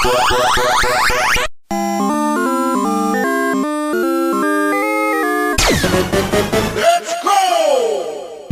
Let's go!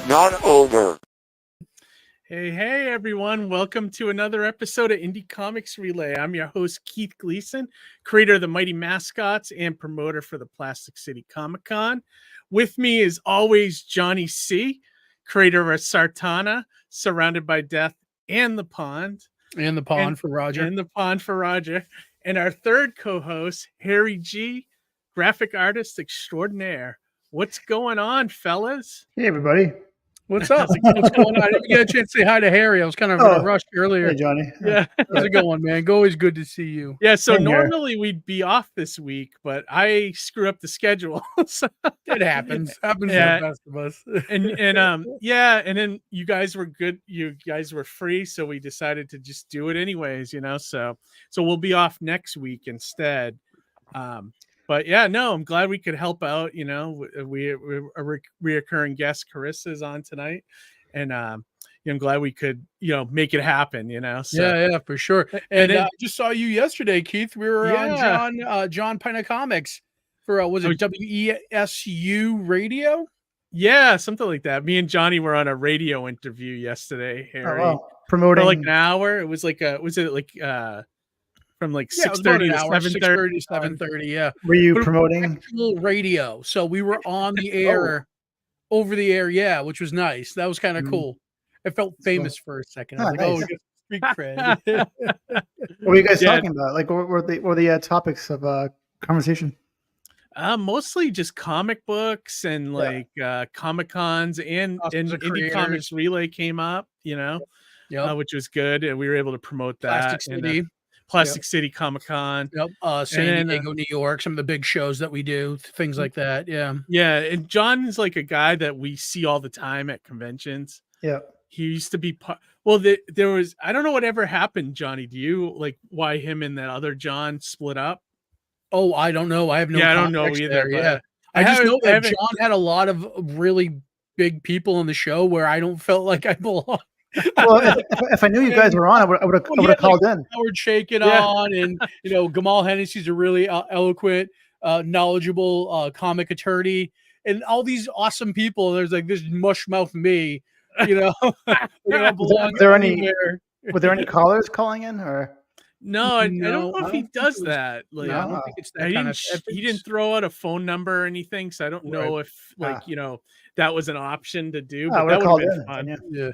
Not over. Hey, everyone. Welcome to another episode of Indie Comics Relay. I'm your host, Keith Gleason, creator of the Mighty Mascots and promoter for the Plastic City Comic-Con. With me is always Johnny C., creator of Sartana, Surrounded by Death, and The Pond. And the pond for Roger. And The Pond for Roger. And our third co-host, Harry G., graphic artist extraordinaire. What's going on, fellas? Hey, everybody. What's up? What's going on? I didn't get a chance to say hi to Harry. I was kind of in a rush earlier. Hey, Johnny. Yeah. How's it going, man? Always good to see you. Yeah, so Same here. normally we'd be off this week, but I screw up the schedule. So- It happens. Happens Yeah. to the best of us. and then you guys were good. You guys were free, so we decided to just do it anyways, So we'll be off next week instead. But yeah, no, I'm glad we could help out. We a reoccurring guest, Corissa, is on tonight, and I'm glad we could make it happen. So, Yeah, for sure. And And then- I just saw you yesterday, Keith. We were on John Pina Comics for was it WESU Radio? yeah, something like that. Me and Johnny were on a radio interview yesterday, Oh, Harry, wow. for Promoting. like an hour. It was like from like Yeah, it was about 6:30 an to hour, 7:30. 7:30. Yeah, Were you But- promoting? actual radio. So we were on the air, over the air. Yeah, which was nice. That was kind of Mm. cool. I felt famous for a second. I was Oh, like, nice. oh, we got street cred. What were you guys Yeah. talking about? Like, what were the topics of conversation? Mostly just comic books and like Comic Cons and Us as a Indie Comics Relay came up, Yep. which was good, and we were able to promote that. Plastic and, City. Plastic City Comic Con. Yep. San And then, Diego, New York, some of the big shows that we do, things like that. Yeah. Yeah, and John's like a guy that we see all the time at conventions. Yeah. He used to be part. Well, there was, I don't know whatever happened, Johnny. Do you like why him and that other John split up? Oh, I don't know. I have no Yeah, I don't know context either, there, but Yeah. I just haven't- know I that haven't- John had a lot of really big people on the show where I don't felt like I belonged. Well, if I knew you guys were on, I would have called in. Howard Shaken Yeah. on, and Gamal Hennessy's a really eloquent, knowledgeable comic attorney, and all these awesome people. There's like this mushmouth me, they don't belong there any- anywhere. Were there any callers calling in, or? No, I don't No, know I if he don't think does it was- that. Like, I don't think it's that he kind didn't. of He didn't throw out a phone number or anything, so I don't know if that was an option to do. But I would that have would called have been in. fun. Yeah. Yeah.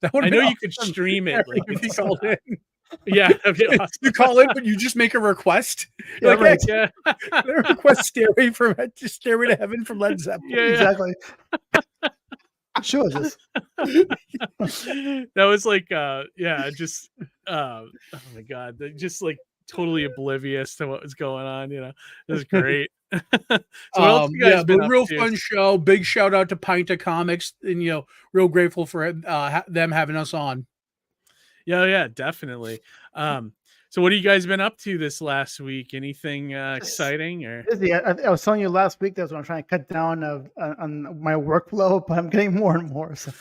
That would've I know been you could awesome. stream it. Like, if you it's- called in. yeah, that'd be awesome. You call in, but you just make a request. Yeah, Like, right. Yeah, hey, request Stairway to Heaven from Led Zeppelin. yeah. Exactly. What show is this? That was like, just, oh my god, they're just like totally oblivious to what was going on. It was great. So what else you guys Yeah, been but up real to? fun show. Big shout out to Pinta Comics, and real grateful for them having us on. Yeah, definitely. So what have you guys been up to this last week? Anything exciting or? Busy. I was telling you last week that's what I'm trying to cut down on my workflow, but I'm getting more and more. So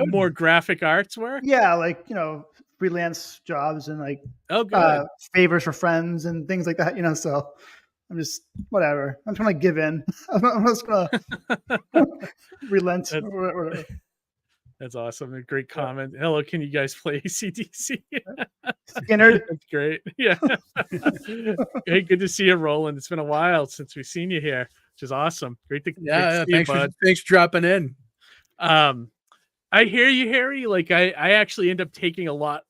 More graphic arts work? yeah, like freelance jobs and like Oh, good. favors for friends and things like that. So I'm just whatever. I'm trying to give in. I'm just gonna relent That's, or whatever. that's awesome. A great comment. Hello, can you guys play ACDC? Skinner. That's great. Yeah. Hey, good to see you, Roland. It's been a while since we've seen you here, which is awesome. Great to see you, thanks bud. thanks for dropping in. I hear you, Harry. Like I actually end up taking a lot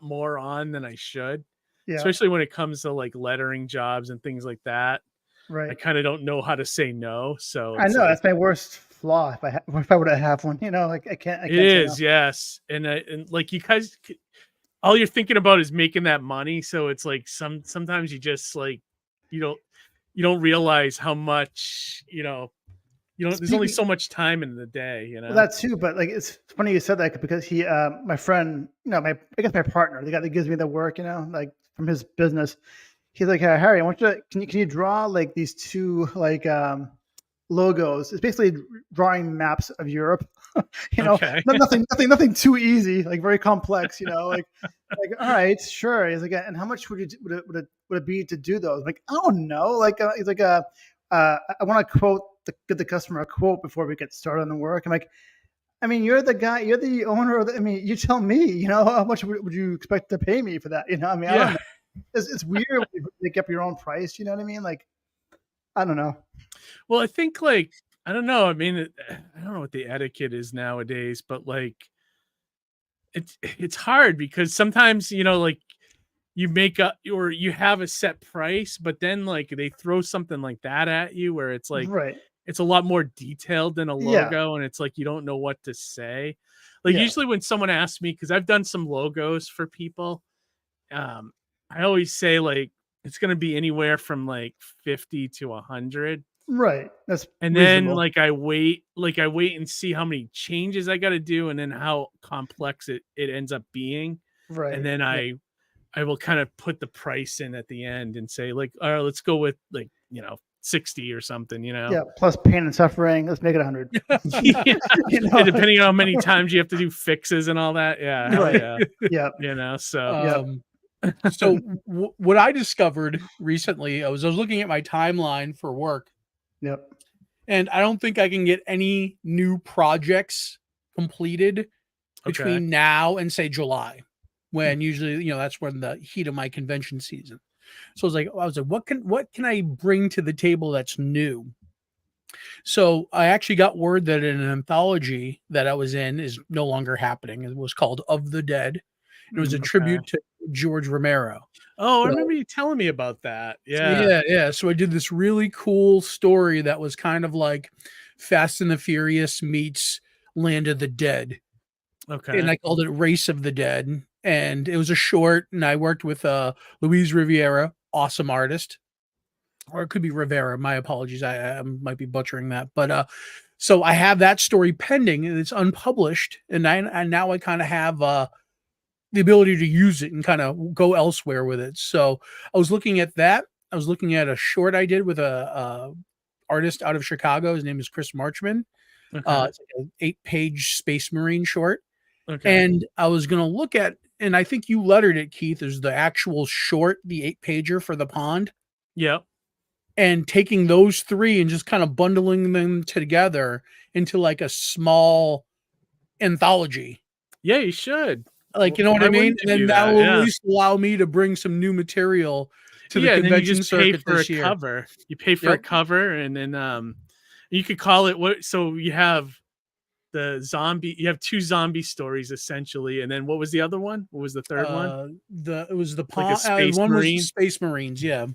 more on than I should. Yeah. Especially when it comes to like lettering jobs and things like that. I Right. kind of don't know how to say no. So I it's know like, that's my worst flaw. If I would have one, like I can't. it is, yes. And like you guys, all you're thinking about is making that money. So it's like sometimes you just like you don't realize how much there's only so much time in the day, Well, that too, but like it's funny you said that because he, my friend, I guess my partner, the guy that gives me the work, like from his business, he's like, hey, Harry, I want you to, can you draw like these two like logos? It's basically drawing maps of Europe, Okay. nothing too easy, like very complex, like all right, sure. He's like, and how much would it be to do those? I'm like, I don't know. Like he's like, I want to give the customer a quote before we get started on the work. I'm like, I mean, you're the guy, you're the owner of you tell me, how much would you expect to pay me for that? I don't know. It's weird when you make up your own price. You know what I mean? Like, I don't know. Well, I think like, I don't know. I mean, I don't know what the etiquette is nowadays, but like, it's hard because sometimes, like you make up or you have a set price, but then like they throw something like that at you where it's like, Right. it's a lot more detailed than a logo. And it's like, you don't know what to say. Like usually when someone asks me, cause I've done some logos for people, I always say like, it's going to be anywhere from like 50 to 100. Right. That's and reasonable. then like I wait and see how many changes I got to do. And then how complex it ends up being. Right. And then I will kind of put the price in at the end and say like, all right, let's go with like, 60 or something, Yeah. Plus pain and suffering. Let's make it 100. Yeah. And depending on how many times you have to do fixes and all that. Yeah. Right. Yeah. Yeah. So, So what I discovered recently, I was looking at my timeline for work. Yep. And I don't think I can get any new projects completed between now and say July, when usually, that's when the heat of my convention season. So I was like, what can I bring to the table that's new? So I actually got word that an anthology that I was in is no longer happening. It was called Of the Dead. It was a tribute to George Romero. Oh, I remember you telling me about that. Yeah. Yeah. So I did this really cool story that was kind of like Fast and the Furious meets Land of the Dead. Okay. And I called it Race of the Dead. And it was a short, and I worked with Louise Riviera, awesome artist. Or it could be Rivera. My apologies. I might be butchering that. But so I have that story pending, and it's unpublished. And now I kind of have the ability to use it and kind of go elsewhere with it. So I was looking at that. I was looking at a short I did with a artist out of Chicago. His name is Chris Marchman. It's like an 8-page Space Marine short. Okay. And I was going to look at, and I think you lettered it, Keith, is the actual short, the 8-pager for the pond. Yep. And taking those 3 and just kind of bundling them together into like a small anthology. Yeah, you should. Like, you know what I mean? And then that will at least allow me to bring some new material to the convention circuit this year. Cover. You pay for a cover, and then you could call it what? So you have the zombie. You have 2 zombie stories essentially, and then what was the other one? What was the third one? It was the like Space one Marine? was Space Marines. Yeah.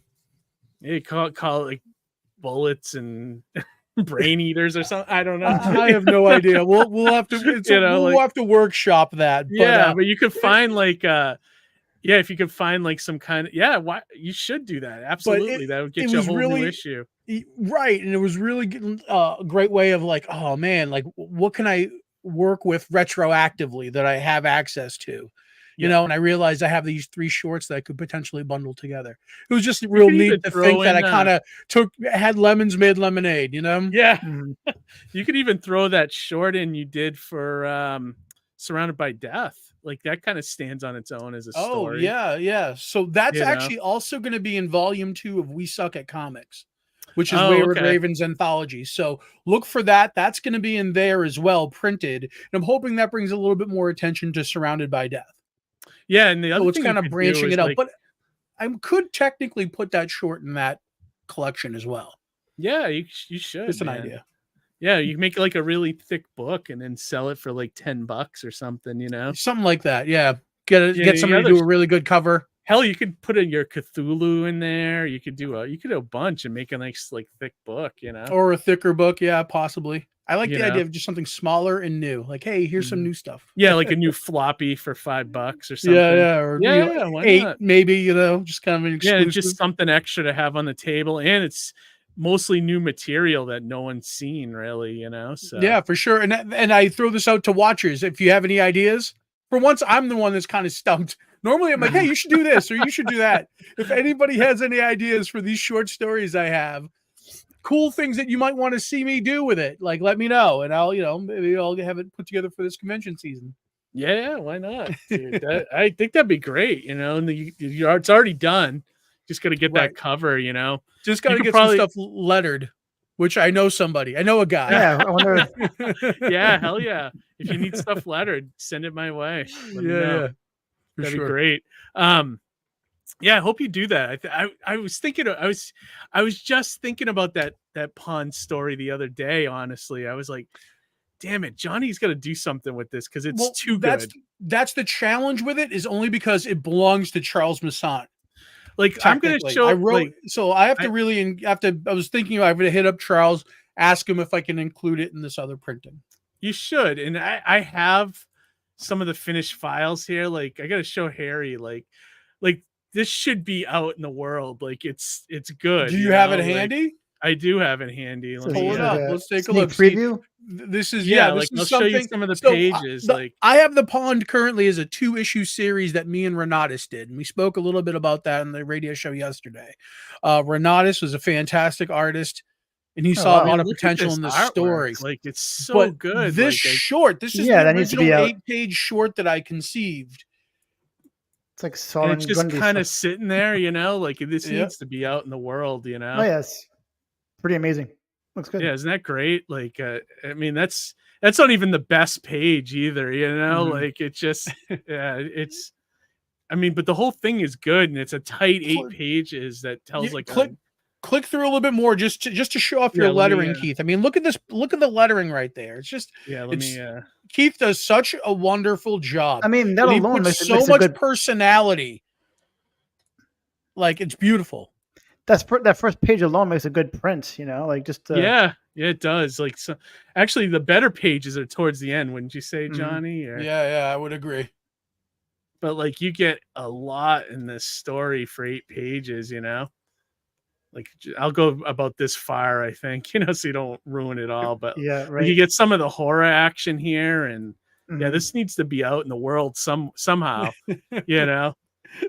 You call it like bullets and brain eaters or something. I don't know. I have no idea. We'll have to we'll have to workshop that. But you could find like if you could find like some kind of why you should do that. Absolutely. That would get you a whole new issue. Right. And it was really a great way of like, oh man, like what can I work with retroactively that I have access to? And I realized I have these 3 shorts that I could potentially bundle together. It was just real neat to think that I kind of had lemons made lemonade, Yeah. You could even throw that short in you did for Surrounded by Death. like that kind of stands on its own as a Oh story. yeah. So that's You know? actually also going to be in volume 2 of We Suck at Comics, which is Oh, Wayward okay. Ravens anthology. So look for that. That's going to be in there as well, printed. And I'm hoping that brings a little bit more attention to Surrounded by Death. Yeah, and the other So it's thing kind you of could do branching is it out. like, But I could technically put that short in that collection as well. yeah, you should. Just an man. idea. Yeah, you make like a really thick book and then sell it for like $10 or something, you know? Something like that. Yeah. Get Yeah, somebody to do a really good cover. Hell, you could put in your Cthulhu in there. You could do a bunch and make a nice like thick book, you know? Or a thicker book. Yeah, possibly. I like You the know? idea of just something smaller and new. Like, hey, here's some new stuff. Yeah, like a new floppy for $5 or something. Yeah. Or Yeah, why 8 not? maybe, just kind of an Yeah, exclusive. it's just something extra to have on the table, and it's mostly new material that no one's seen, really, you know? So Yeah, for sure. And I throw this out to watchers. If you have any ideas, for once, I'm the one that's kind of stumped. Normally, I'm like, hey, you should do this or you should do that. If anybody has any ideas for these short stories I have, cool things that you might want to see me do with it, like let me know, and I'll, maybe I'll have it put together for this convention season. yeah, why not? Dude? I think that'd be great, and the art's already done. Just got to get Right. that cover, Just got to could get probably- some stuff lettered, which I know somebody. I know a guy. Yeah, I wonder. Yeah, hell yeah. If you need stuff lettered, send it my way. Let me know. Yeah. For That'd sure. be great. Yeah, I hope you do that. I was thinking, I was just thinking about that pond story the other day. Honestly, I was like, damn it, Johnny's got to do something with this because it's too good. That's the challenge with it, is only because it belongs to Charles Masson. Like, I'm gonna show. I wrote, like, so I have to really have to. I was thinking I'm gonna hit up Charles, ask him if I can include it in this other printing. You should, and I have some of the finished files here. Like, I got to show Harry. Like this should be out in the world. Like, it's good. Do you have it Like, handy? I do have it handy. Let me, Pull it up. Let's take a Sneak look. preview. This is Yeah, this like, is I'll show you something- some of the so, pages. I have the Pond currently as a 2-issue series that me and Renatus did, and we spoke a little bit about that on the radio show yesterday. Renatus was a fantastic artist, and he saw a lot of look at potential this in the artwork. story. Like, it's so But good. This is the that needs to be original out. 8-page short that I conceived. It's like and Solomon it's just Grundy kind of stuff. sitting there, like this Yep. needs to be out in the world, Oh yes, pretty amazing. Looks good. Yeah, isn't that great? Like, I mean, that's not even the best page either, Mhm. Like, it just, yeah, it's. I mean, but the whole thing is good, and it's a tight 8 pages that tells like click through a little bit more just to show off your Yeah, let me, lettering, Keith. I mean, look at this. Look at the lettering right there. It's just Let me. Keith does such a wonderful job. I mean, that And he alone puts makes so a much good. personality. Like, it's beautiful. That first page alone makes a good print. Like just. Yeah, it does. Like, so actually, the better pages are towards the end, wouldn't you say, Mhm. Johnny? Or, Yeah, I would agree. but like, you get a lot in this story for 8 pages. Like, I'll go about this far, I think, so you don't ruin it all. But Yeah, like, right. you get some of the horror action here, and yeah, Mhm. this needs to be out in the world somehow.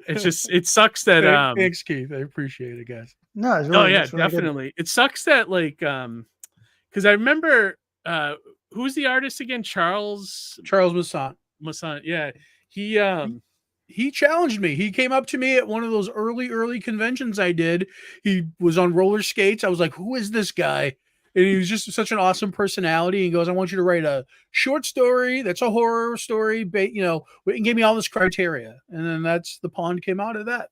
It's just, it sucks that Thanks, Keith. I appreciate it, guys. No, it's really, oh yeah, it's really good. definitely. It sucks that like because I remember who's the artist again? Charles Masson. Yeah, He challenged me. He came up to me at one of those early conventions I did. He was on roller skates. I was like, who is this guy? And he was just such an awesome personality. He goes, I want you to write a short story that's a horror story, and gave me all this criteria. And then the Pond came out of that.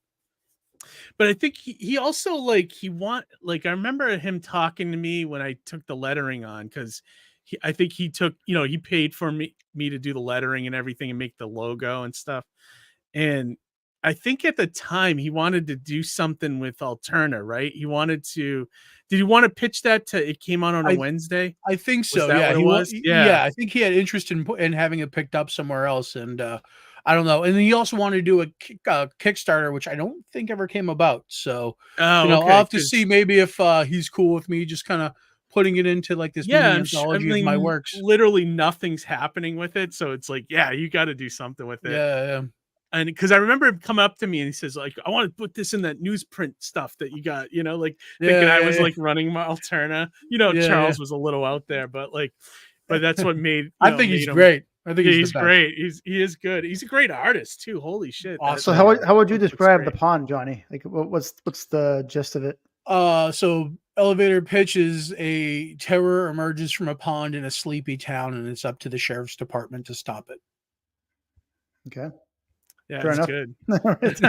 but I think he also like I remember him talking to me when I took the lettering on, because I think he took, he paid for me to do the lettering and everything and make the logo and stuff. And I think at the time he wanted to do something with Alterna, right? Did he want to pitch that to, it came out on a Wednesday? I think so. that Yeah, what it was? Yeah, I think he had interest in having it picked up somewhere else. And I don't know. And then he also wanted to do a Kickstarter, which I don't think ever came about. So, I'll have to see maybe if he's cool with me just kind of putting it into like this mini anthology of my works. Literally nothing's happening with it. So it's like, yeah, you got to do something with it. Yeah. And because I remember him come up to me and he says, like, I want to put this in that newsprint stuff that you got, thinking I was like running my Alterna. Charles was a little out there, but that's what made I think he's great. I think He's the best. great. He is good. He's a great artist too. Holy shit! Awesome. So how would you looks describe the great. pond, Johnny? Like what's the gist of it? So elevator pitch is a terror emerges from a pond in a sleepy town, and it's up to the sheriff's department to stop it. Okay. Yeah, Fair it's enough. good.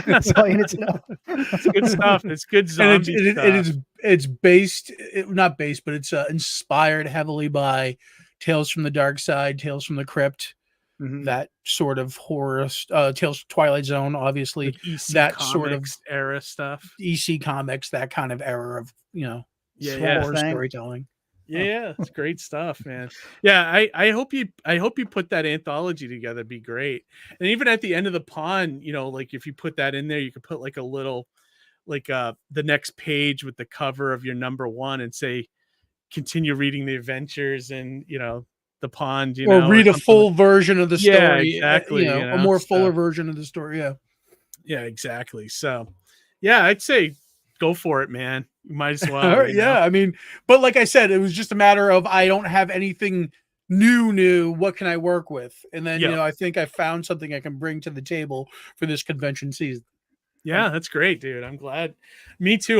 That's all you need to know. It's good stuff. It's good And zombie stuff. it's based, not based, but it's inspired heavily by Tales from the Dark Side, Tales from the Crypt, Mhm. that sort of horror, Tales from Twilight Zone, obviously, Like EC that sort of Comics era stuff. EC Comics, that kind of era of Yeah, horror thing. storytelling. Yeah, it's great stuff, man. Yeah, I hope you put that anthology together. It'd be great. And even at the end of the pond, like if you put that in there, you could put like a little, like the next page with the cover of your number one and say, continue reading the adventures and the pond, Or read a something full version of the story. Yeah, exactly. A more fuller version of the story. Yeah. Yeah, exactly. So yeah, I'd say go for it, man. You might as well. Yeah, I mean, but like I said, it was just a matter of I don't have anything new. What can I work with? And then I think I found something I can bring to the table for this convention season. Yeah, that's great, dude. I'm glad. Me too.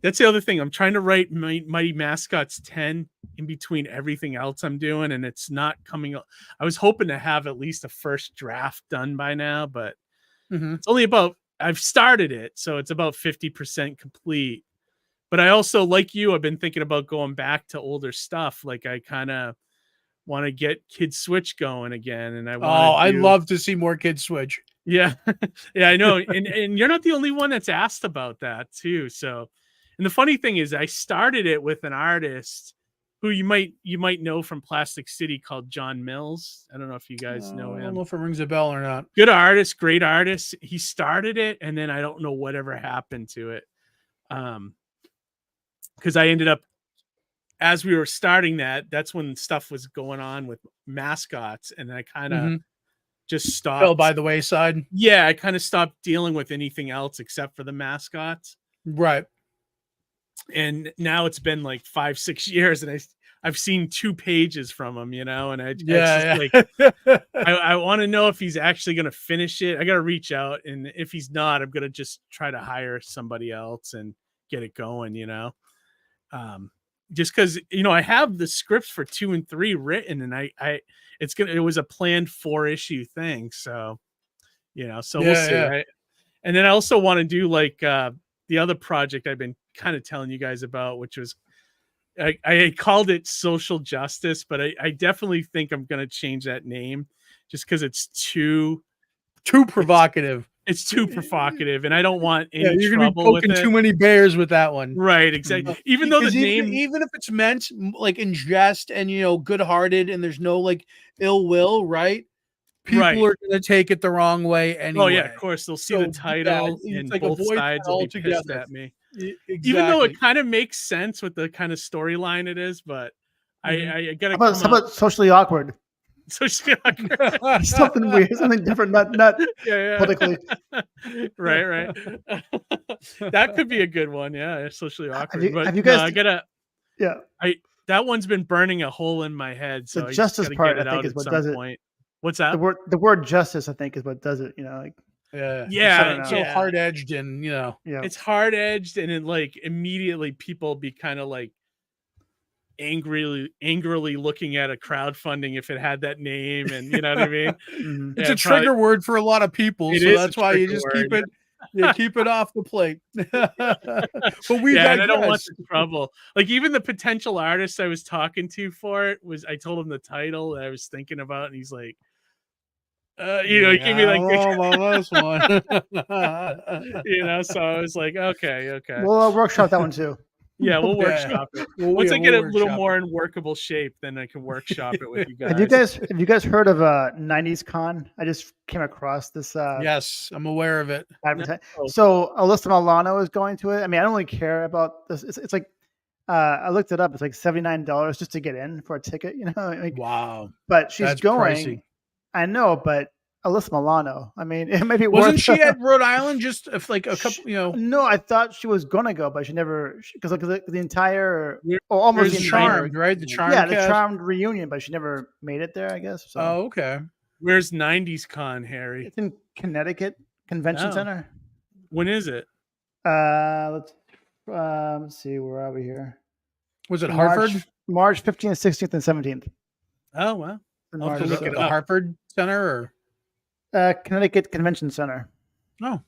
That's the other thing. I'm trying to write Mighty Mascots 10 in between everything else I'm doing, and it's not coming up. I was hoping to have at least a first draft done by now, but it's only I've started it, so it's about 50% complete. But I also, like you, I've been thinking about going back to older stuff. Like I kind of want to get Kid Switch going again, and I'd love to see more Kid Switch. Yeah, yeah, I know, and you're not the only one that's asked about that too. So, and the funny thing is, I started it with an artist who you might know from Plastic City called John Mills. I don't know if you guys know him. I don't know if it rings a bell or not. Good artist, great artist. He started it, and then I don't know whatever happened to it. Because I ended up, as we were starting that's when stuff was going on with Mascots, and I kind of just stopped. Fell by the wayside. Yeah, I kind of stopped dealing with anything else except for the Mascots. Right. And now it's been like 5-6 years, and I've seen 2 pages from him, and I want to know if he's actually going to finish it. I got to reach out, and if he's not, I'm going to just try to hire somebody else and get it going, just because I have the scripts for 2 and 3 written, and it was a planned 4-issue thing, so we'll see. Right? And then I also want to do like the other project I've been kind of telling you guys about, which was I called it Social Justice, but I definitely think I'm going to change that name just because it's too provocative. It's too provocative, and I don't want any you're trouble gonna be with poking it. too many bears with that one. Right, exactly. Even though the name, even if it's meant like in jest and good-hearted, and there's no like ill will, right? People are gonna take it the wrong way anyway. Oh yeah, of course they'll see the title and like both sides will be pissed at me. Exactly. Even though it kind of makes sense with the kind of storyline it is, but I gotta. How about socially awkward? Socially awkward. Something weird, something different, not politically. Right. That could be a good one. Yeah, socially awkward. Have you guys? That one's been burning a hole in my head. So the justice part, I think, is what does it. What's that? The word justice, I think, is what does it. So hard-edged, and it's hard-edged, and it like immediately people be kind of like angrily looking at a crowdfunding if it had that name, and you know what I mean. It's a trigger word for a lot of people, so that's why you just keep it. You keep it off the plate. But and I don't want the trouble. Like even the potential artist I was talking to for it I told him the title that I was thinking about, and he's like, he gave me like this one. So I was like, okay. We'll workshop that one too. Yeah, we'll workshop it. Once I get a little more in workable shape, then I can workshop it with you guys. Have you guys heard of 90s Con? I just came across this. Yes, I'm aware of it. No. So Alyssa Milano is going to it. I mean, I don't really care about this. It's like I looked it up. It's like $79 just to get in for a ticket. Wow. But she's going. Pricey. I know, but Alyssa Milano. I mean, it might be Wasn't worth. she at Rhode Island just like a couple? No, I thought she was gonna go, but she never because like the entire Where- or almost There's the entire Charmed, right? The Charmed. yeah, the cast. Charmed reunion, but she never made it there. I guess. So Oh, okay. Where's 90s Con, Harry? it's in Connecticut Convention Oh. Center. When is it? Let's see, where are we here? Was it Hartford? March 15th, 16th, and 17th. Oh, wow. In I'll have to March, look so- it The up. Hartford Center, Connecticut Convention Center. or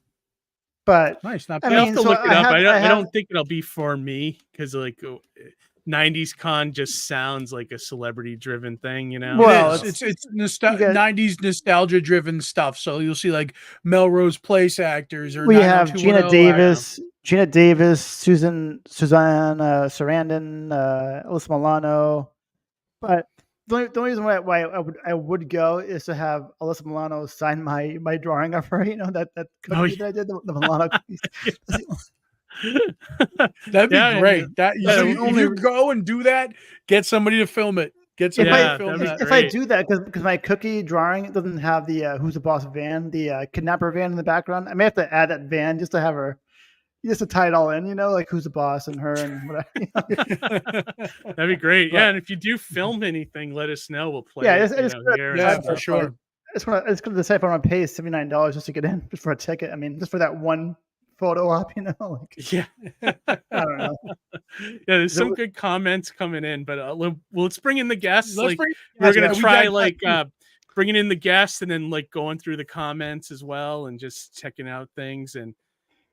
But nice. Not I bad. I'll mean, have to so look it I up. have- I I have- don't think it'll be for me because like 90s Con just sounds like a celebrity driven thing, you know? Well, It is. It's you get- 90s nostalgia driven stuff. So you'll see like Melrose Place actors or we have Gina 90210 Davis, Suzanne Sarandon, Alyssa Milano. But the only reason why I would go is to have Alyssa Milano sign my drawing of her. You know that cookie Oh, yeah. that I did, the Milano cookies. That'd be Yeah, great. and- That yeah, so the if only- you go and do that, get somebody to film it. Get somebody Yeah, to film that'd be that. If I great. do that, because my cookie drawing doesn't have the Who's the Boss van, the kidnapper van in the background, I may have to add that van just to have her, just to tie it all in, you know, like Who's the Boss and her and whatever. That'd be great. Yeah, and if you do film anything, let us know. We'll play. Yeah, it, it's you good. know, here and Yeah, stuff. for sure. I just gonna decide if I want to pay $79 just to get in, just for a ticket. I mean, just for that one photo op, you know. Like, Yeah. I don't know. Yeah, there's some good comments coming in, but let's bring in the guests. Let's Like bring- we're gonna yeah, we try got- like bringing in the guests and then like going through the comments as well and just checking out things and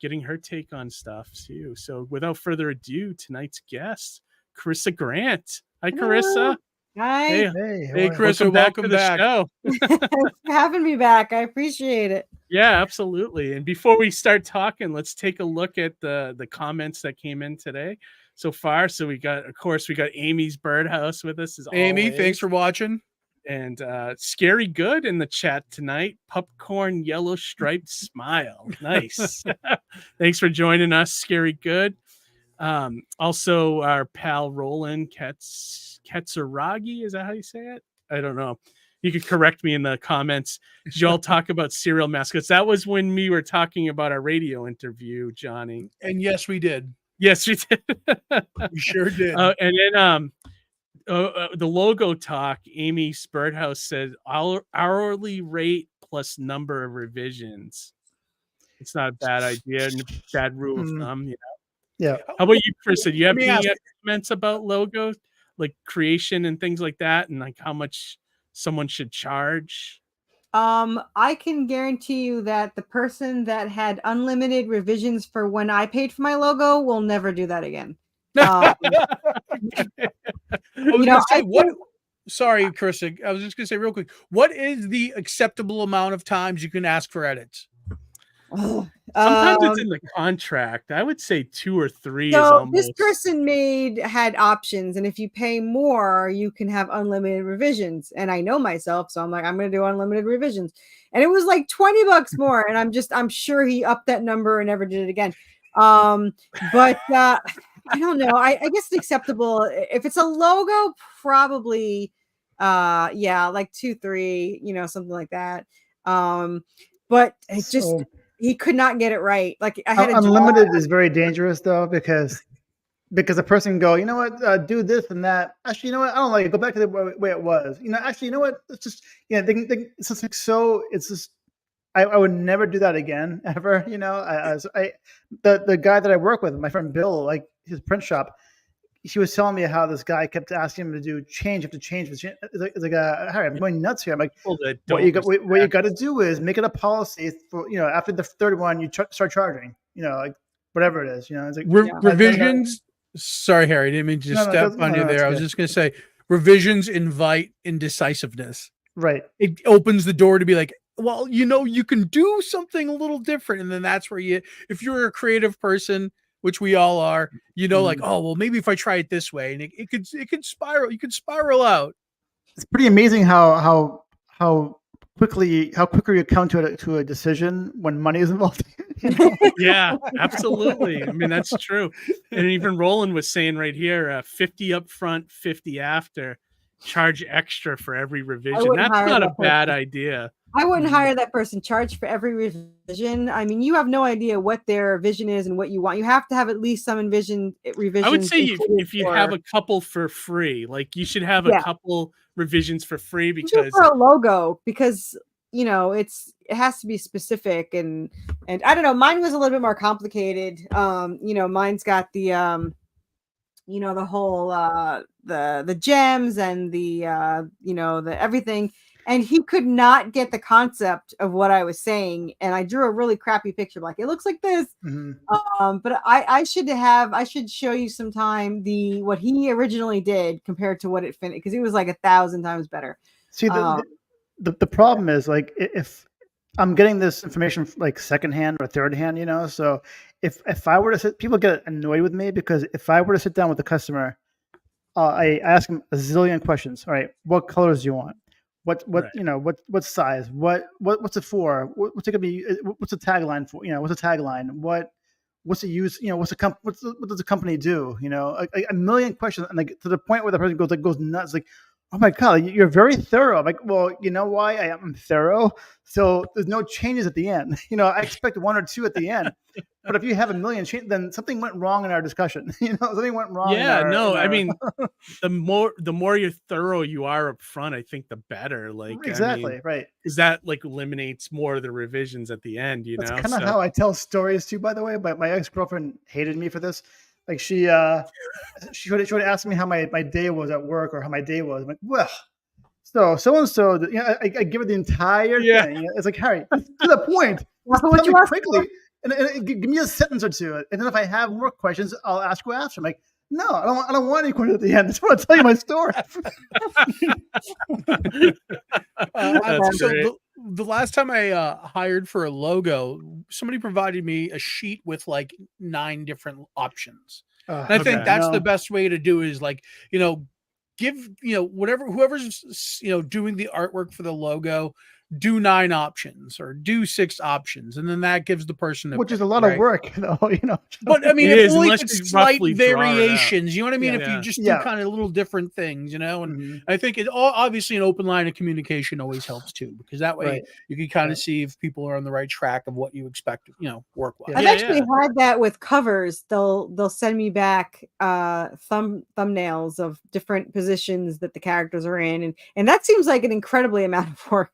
getting her take on stuff too. So without further ado, tonight's guest, Corissa Grant. Hi, Corissa. Hi, Hey, Hey, how are Chris. welcome Welcome to the back. show. thanks for having me back. I appreciate it. Yeah, absolutely. And before we start talking, let's take a look at the comments that came in today so far. So we got Amy's Birdhouse with us as Amy, always. thanks for watching. And Scary Good in the chat tonight. Popcorn yellow striped smile. Nice. Thanks for joining us, Scary Good. Also our pal Roland Katsaragi. Is that how you say it? I don't know. You could correct me in the comments. Did you all talk about serial mascots? That was when we were talking about our radio interview, Johnny. And yes, we did. Yes, we did. We sure did. And then the logo talk, Amy Birdhouse said hourly rate plus number of revisions. It's not a bad idea and a bad rule of thumb. You know? Yeah. How about you, Chris? Do you have Let me any ask- comments about logos, like creation and things like that, and like how much someone should charge? I can guarantee you that the person that had unlimited revisions for when I paid for my logo will never do that again. I was know, gonna say, I what? think- Sorry, Chris. I was just gonna say real quick. What is the acceptable amount of times you can ask for edits? Sometimes Um, it's in the contract. I would say 2 or 3 is So almost. this person had options, and if you pay more, you can have unlimited revisions. And I know myself, so I'm like, I'm going to do unlimited revisions. And it was like $20 more, and I'm sure he upped that number and never did it again. But I don't know. I guess it's acceptable if it's a logo, probably, yeah, like 2, 3, you know, something like that. But it just. So- He could not get it right. Like I had a Unlimited is very dangerous though because a person can go, you know what, do this and that. Actually, you know what, I don't like it. Go back to the way it was. You know, actually, you know what? It's just it's just like so. It's just I would never do that again ever. You know, the guy that I work with, my friend Bill, like his print shop. She was telling me how this guy kept asking him to do change after change. It's like Harry, I'm going nuts here. I'm like, People that what don't you got to do is make it a policy for, you know, after the third one, you start charging, you know, like whatever it is, you know, it's like Revisions. Sorry, Harry, didn't mean to No, no, step that's- on no, you no, there. that's I was good. just gonna say revisions invite indecisiveness. right. It opens the door to be like, well, you know, you can do something a little different, and then that's where if you're a creative person, which we all are, you know, like, oh, well, maybe if I try it this way, and it could spiral. You could spiral out. It's pretty amazing how quickly you come to a decision when money is involved. You know? Yeah, absolutely. I mean, that's true. And even Roland was saying right here, 50 up front, 50 after. charge extra for every revision. wouldn't That's hire not a that bad person. idea. I wouldn't Mhm. hire that person. Charge for every revision. I mean, you have no idea what their vision is and what you want. You have to have at least some revisions I would say included if you for, have a couple for free, like you should have a yeah, couple revisions for free especially because for a logo, because it has to be specific, and I don't know. Mine was a little bit more complicated. Mine's got the the whole the gems and the the everything, and he could not get the concept of what I was saying, and I drew a really crappy picture, like it looks like this. But I should show you sometime what he originally did compared to what it finished, because it was like 1,000 times better. See, Um, the problem is, like, if I'm getting this information like secondhand or third hand, so if I were to people get annoyed with me because if I were to sit down with the customer, I ask them a zillion questions. All right, what colors do you want? What Right. what size? What's it for? What's it gonna be? What's the tagline for? What's the tagline? What's the use? What does the company do? A million questions, and like to the point where the person goes nuts, like, oh my god, you're very thorough. I'm like, well, you know why I am thorough? So there's no changes at the end. I expect one or two at the end. But if you have a million changes, then something went wrong in our discussion. Something went wrong in Yeah, our no, I mean, the more you're thorough you are up front, I think the better. Like, I mean, exactly right. because that like eliminates more of the revisions at the end, That's kind of So how I tell stories too. By the way, but my ex girlfriend hated me for this. Like she would ask me how my day was at work or how my day was. I'm like, well, so and so. I give her the entire yeah, thing. It's like, Harry, to the point. That's Just what tell you me asked quickly, and give me a sentence or two. And then if I have more questions, I'll ask you after. I'm like, no, I don't want any questions at the end. I just want to tell you my story. that's So great. the last time I hired for a logo, somebody provided me a sheet with like 9 different options. And I think Okay. that's the No. best way to do is like, give, whoever's, doing the artwork for the logo, do 9 options or do 6 options. And then that gives the person a Which is pick, a lot of right? work, though. But I mean, It if is, only unless with you slight roughly draw it out. variations, you know what I mean? Yeah. If you Yeah. just do Yeah. kind of little different things, and Mhm. I think obviously an open line of communication always helps too, because that way Right. you can kind Right. of see if people are on the right track of what you expect, work wise. Yeah. I've Yeah, actually yeah. had that with covers. They'll send me back thumbnails of different positions that the characters are in, and that seems like an incredibly amount of work.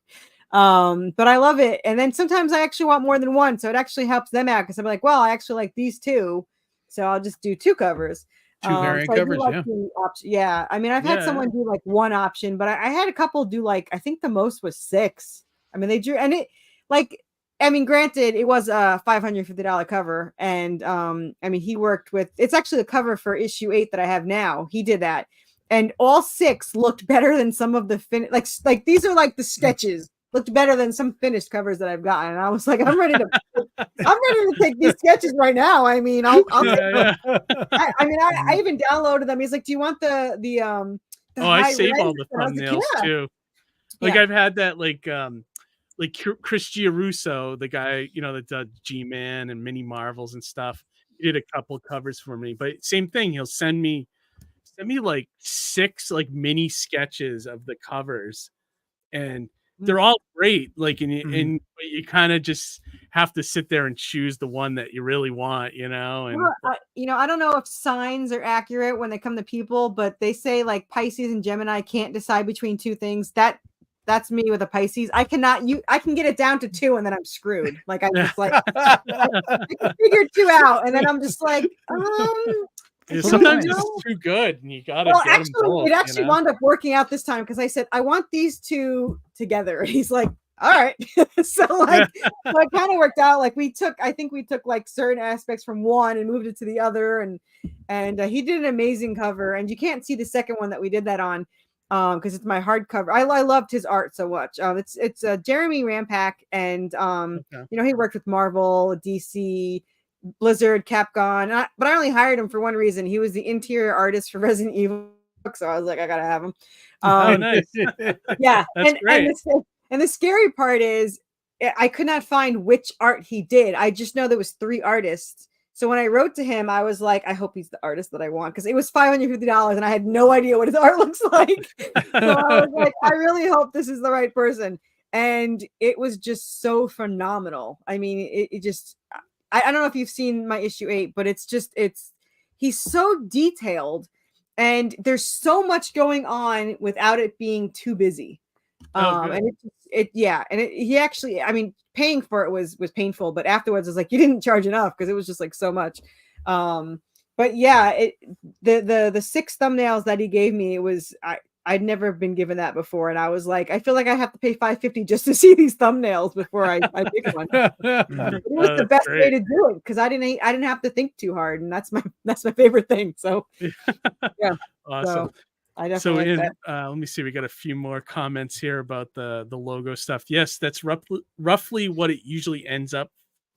But I love it. And then sometimes I actually want more than one, so it actually helps them out, because I'm like, well, I actually like these two, so I'll just do 2 covers. 2 variant So I do covers, like yeah. the option. Yeah, I mean, I've had Yeah. someone do like 1 option, but I had a couple do like, I think the most was 6. I mean, they drew, and it like, I mean, granted, it was a $550 cover, and I mean, he worked with. It's actually the cover for issue 8 that I have now. He did that, and all 6 looked better than some of the like these are like the sketches looked better than some finished covers that I've gotten. And I was like, I'm ready to take these sketches right now. I mean, I'll Yeah, yeah. I even downloaded them. He's like, do you want the Oh, I high save res? all the And I was like, thumbnails yeah. too. Like Yeah. I've had that like Chris Giarusso, the guy, that does G-Man and Mini Marvels and stuff. He did a couple covers for me, but same thing. He'll send me like 6 like mini sketches of the covers, and they're all great. Like, and you kind of just have to sit there and choose the one that you really want, And Well, I don't know if signs are accurate when they come to people, but they say like Pisces and Gemini can't decide between 2 things. That's me with a Pisces. I can get it down to 2, and then I'm screwed. Like, I just like I can figure 2 out, and then I'm just like, Yeah, So sometimes annoying. it's too good, and you gotta well, get them actually, both. it actually wound up working out this time, because I said I want these 2 together. And he's like, all right. So like, so it kind of worked out. Like I think we took like certain aspects from one and moved it to the other, and he did an amazing cover. And you can't see the second one that we did that on, because it's my hardcover. I loved his art so much. It's Jeremy Rampak, and Okay. he worked with Marvel, DC, Blizzard, Capcom, but I only hired him for one reason. He was the interior artist for Resident Evil, so I was like, I gotta have him. Oh, nice. Yeah, That's great. And the scary part is I could not find which art he did. I just know there was 3 artists, So when I wrote to him, I was like, I hope he's the artist that I want, because it was $550 and I had no idea what his art looks like. So I was like, I really hope this is the right person. And it was just so phenomenal. I mean, it just, I don't know if you've seen my issue 8, but he's so detailed and there's so much going on without it being too busy. And he actually, I mean, paying for it was painful, but afterwards it's like, you didn't charge enough, because it was just like so much. But yeah, the 6 thumbnails that he gave me, I'd never been given that before, and I was like, I feel like I have to pay $550 just to see these thumbnails before I pick one. It was the best way to do it, because I didn't have to think too hard, and that's my favorite thing. So yeah, awesome. So I definitely like that. Let me see. We got a few more comments here about the logo stuff. Yes, that's roughly what it usually ends up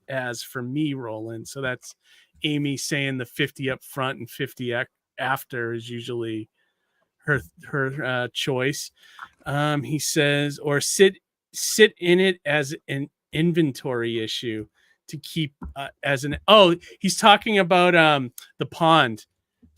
as for me, Roland. So that's Amy saying the 50 up front and 50 after is usually her choice. He says, or sit in it as an inventory issue to keep he's talking about the pond.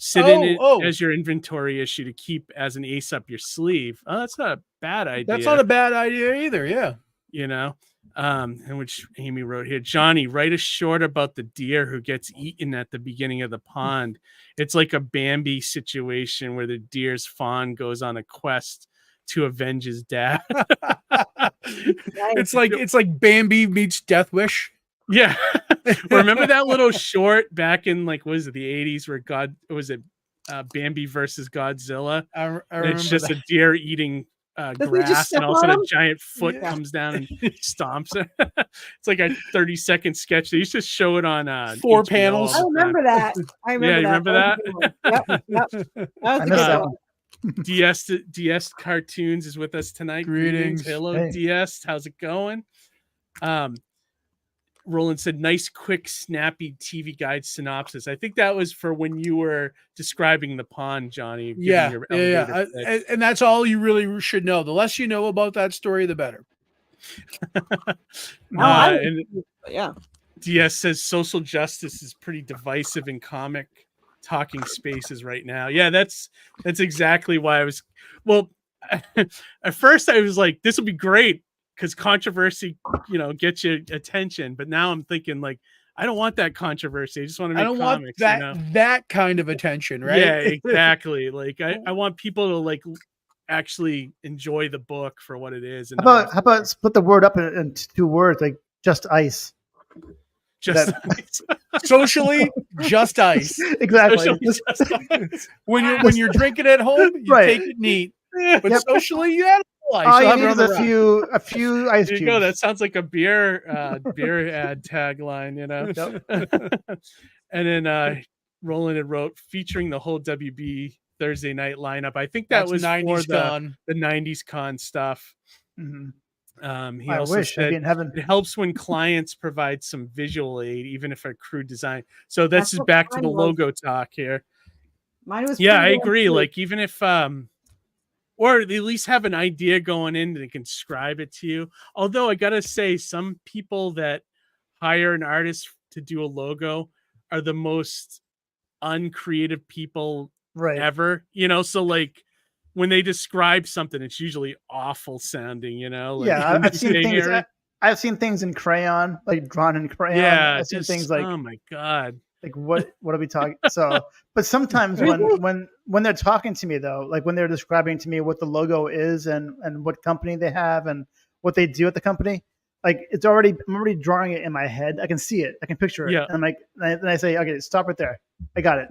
Sit in it as your inventory issue to keep as an ace up your sleeve. Oh, that's not a bad idea. That's not a bad idea either. Yeah. And which Amy wrote here, Johnny, write a short about the deer who gets eaten at the beginning of the pond. It's like a Bambi situation where the deer's fawn goes on a quest to avenge his dad. It's like Bambi meets Death Wish. Yeah. Remember that little short back in the 80s where Bambi versus Godzilla? I remember it's just that. A deer eating grass, and all of a sudden a giant foot comes down and stomps it. It's like a 30-second sketch. They used to show it on 4 HBO panels. I remember that. Yeah, you remember that? Yep. That was a good one. DS Cartoons is with us tonight. Greetings. Hello, Hey. DS. How's it going? Roland said, nice, quick, snappy TV guide synopsis. I think that was for when you were describing the pond, Johnny. Yeah. And that's all you really should know. The less you know about that story, the better. Yeah. DS says social justice is pretty divisive in comic talking spaces right now. Yeah, that's exactly why I was. Well, at first I was like, this will be great, because controversy, gets your attention. But now I'm thinking, I don't want that controversy. I just want to make comics. That kind of attention, right? Yeah, exactly. I want people to actually enjoy the book for what it is. And how about split the word up in 2 words, like just ice. Just ice. Socially, just ice. Exactly. Just ice. When you're drinking at home, you take it neat. But socially, you add all you need is a few ice there cubes. you go. That sounds like a beer ad tagline, Yep. And then Roland had wrote, featuring the whole WB Thursday night lineup. I think that was 90s for the 90s con stuff. Mm-hmm. He I also wish I'd said be in heaven. it helps when clients provide some visual aid, even if a crude design. So that's just back to the logo talk here. Mine was I agree. Even if or at least have an idea going in that can describe it to you. Although I gotta say, some people that hire an artist to do a logo are the most uncreative people ever. So when they describe something, it's usually awful sounding. I've seen things in crayon, drawn in crayon. Yeah, I've seen things like, oh my god, what are we talking? So, but sometimes when they're talking to me though, when they're describing to me what the logo is and what company they have and what they do at the company, I'm already drawing it in my head. I can see it, I can picture it. Yeah. And then I say, okay, stop right there. I got it.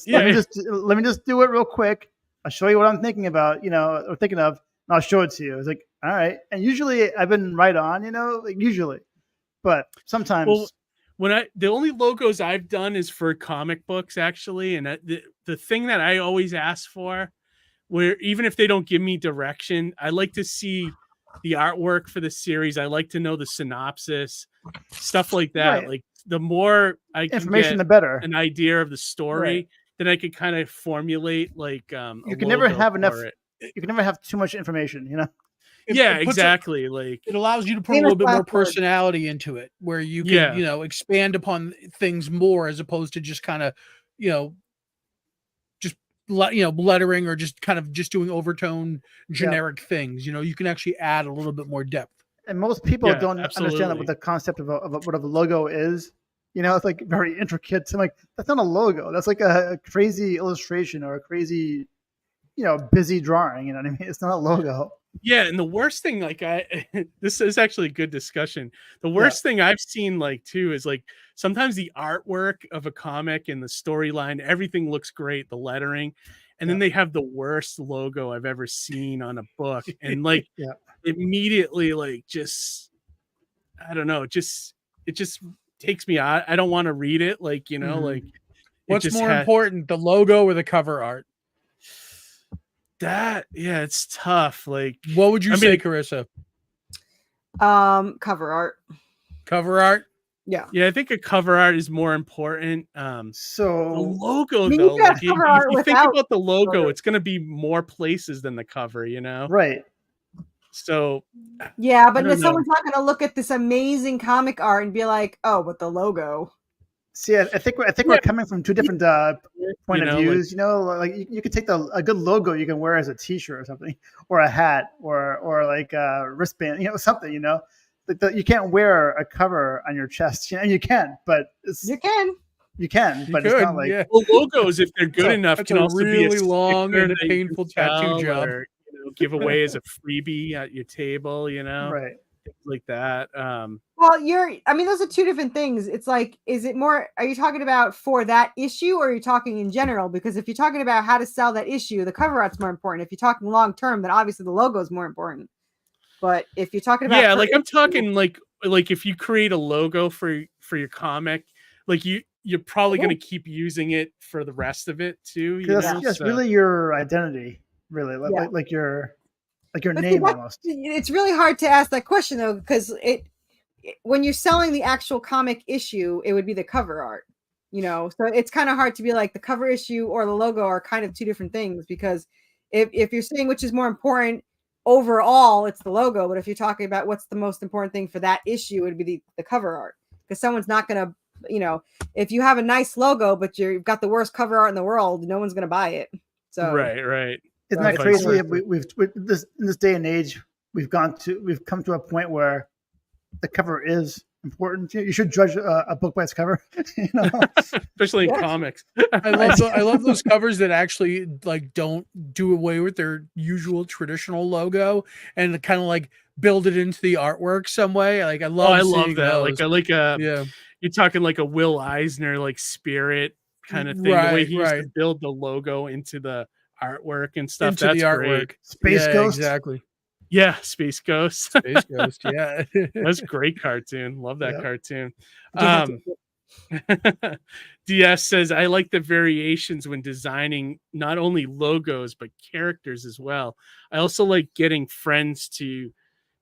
Let me just do it real quick. I'll show you what I'm thinking about, or thinking of, and I'll show it to you. It's all right. And usually I've been right on, usually, but sometimes. Well, the only logos I've done is for comic books, actually. And the thing that I always ask for, where even if they don't give me direction, I like to see the artwork for the series. I like to know the synopsis, stuff like that. Right. The more I can information, get the better. An idea of the story, then I could kind of formulate you can never have enough. You can never have too much information, Yeah, it puts exactly. Like, it allows you to put a Famous little bit more last word. personality into it, where you can, Yeah. you know, expand upon things more as opposed to just kind of, you know, just lettering or just kind of just doing overtone generic things. You know, you can actually add a little bit more depth. And most people Yeah, don't understand what the concept of what a logo is. You know, it's like very intricate. So I'm like, that's not a logo. That's like a crazy illustration or a crazy, busy drawing. You know what I mean? It's not a logo. yeah, and the worst thing, like this is actually a good discussion. The worst thing I've seen, like, too, is like sometimes the artwork of a comic and the storyline, everything looks great, the lettering, and then they have the worst logo I've ever seen on a book, and like Yeah. immediately, like, just I don't know, it just takes me out. I don't want to read it, like, like it What's just more important, the logo or the cover art? that. Yeah, it's tough. Like, What would you I say, mean, Carissa? Cover art. Cover art? Yeah. yeah, I think a cover art is more important. The So logo, I mean, though, you could have like cover if art you think without about the logo, photos. it's going to be more places than the cover, right. So Yeah, I but don't know. someone's not going to look at this amazing comic art and be like, "Oh, but the logo." See, I think we're coming from two different point of like, views. Like you could take a good logo you can wear as a T-shirt or something, or a hat, or like a wristband, something. You can't wear a cover on your chest. You can, but You can. you can, but it's not like well, logos, if they're good enough, That's can a also really be a long sticker and a that you can painful tattoo sell job. or give away as a freebie at your table, right. things like that. Well, I mean, those are two different things. It's like, are you talking about for that issue or are you talking in general? Because if you're talking about how to sell that issue, the cover art's more important. If you're talking long term, then obviously the logo is more important. But if you're talking about, Yeah, like I'm talking like if you create a logo for your comic, like you're probably going to keep using it for the rest of it too. That's really your identity, really, Yeah. like your But name almost. It's really hard to ask that question though, because when you're selling the actual comic issue, it would be the cover art, so it's kind of hard to be like the cover issue or the logo are kind of two different things, because if you're saying which is more important overall, it's the logo. But if you're talking about what's the most important thing for that issue, it would be the cover art, because someone's not going to, if you have a nice logo, but you've got the worst cover art in the world, no one's going to buy it. So right. Isn't that crazy? In this day and age, we've come to a point where the cover is important. You should judge a book by its cover, especially in comics. I love those covers that actually like don't do away with their usual traditional logo and kind of like build it into the artwork some way. Like I love that. Those. You're talking like a Will Eisner like spirit kind of thing. The way he used to build the logo into the artwork and stuff. Into that's the artwork. Great. Space Ghost. Exactly. Yeah, Space Ghost. Space Ghost, yeah. That's a great cartoon. Love that cartoon. DS says, I like the variations when designing not only logos, but characters as well. I also like getting friends to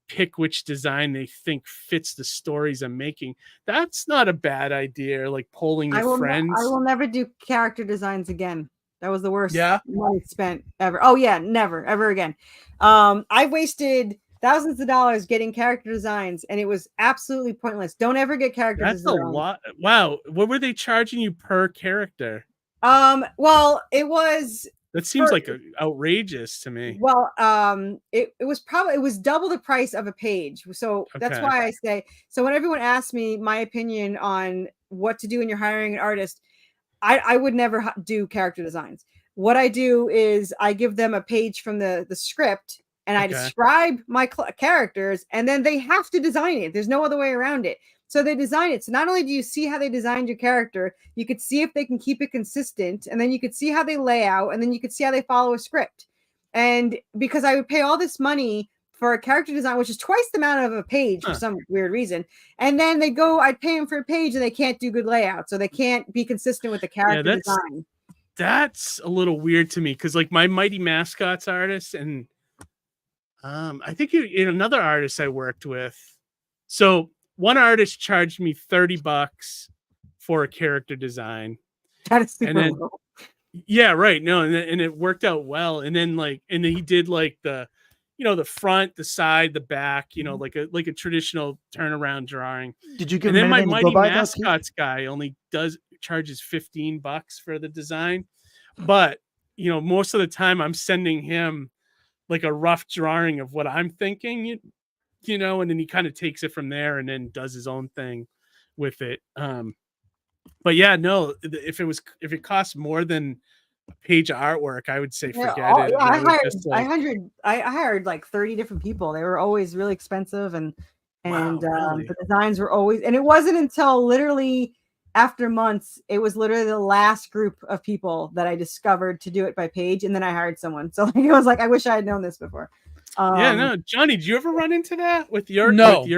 pick which design they think fits the stories I'm making. That's not a bad idea. Like polling your friends. I will never do character designs again. That was the worst money spent ever. Oh yeah, never, ever again. I've wasted thousands of dollars getting character designs, and it was absolutely pointless. Don't ever get character designs. That's a lot. Wow. What were they charging you per character? Well, it was. That seems like outrageous to me. Well, it was double the price of a page. So that's why I say, so when everyone asks me my opinion on what to do when you're hiring an artist, I would never do character designs. What I do is I give them a page from the script and I describe my characters, and then they have to design it. There's no other way around it. So they design it. So not only do you see how they designed your character, you could see if they can keep it consistent, and then you could see how they lay out, and then you could see how they follow a script. And because I would pay all this money for a character design, which is twice the amount of a page for some weird reason. And then I'd pay them for a page and they can't do good layout. So they can't be consistent with the character design. That's a little weird to me, because like my Mighty Mascots artist and I think another artist I worked with. So one artist charged me $30 for a character design. That is super low. Yeah, right. No, and it worked out well. And then he did like the front, the side, the back, like a traditional turnaround drawing. Did you give And him then my anything to go Mighty by, though, Keith? Mascots guy only charges $15 for the design. But, most of the time I'm sending him like a rough drawing of what I'm thinking, and then he kind of takes it from there and then does his own thing with it. But yeah, no, if it costs more than a page of artwork, I would say forget it. Yeah, I hired like 30 different people. They were always really expensive, and Wow, really? the designs were always, and it wasn't until literally after months, it was literally the last group of people that I discovered to do it by page, and then I hired someone. So it was like, I wish I had known this before. Johnny, did you ever run into that with your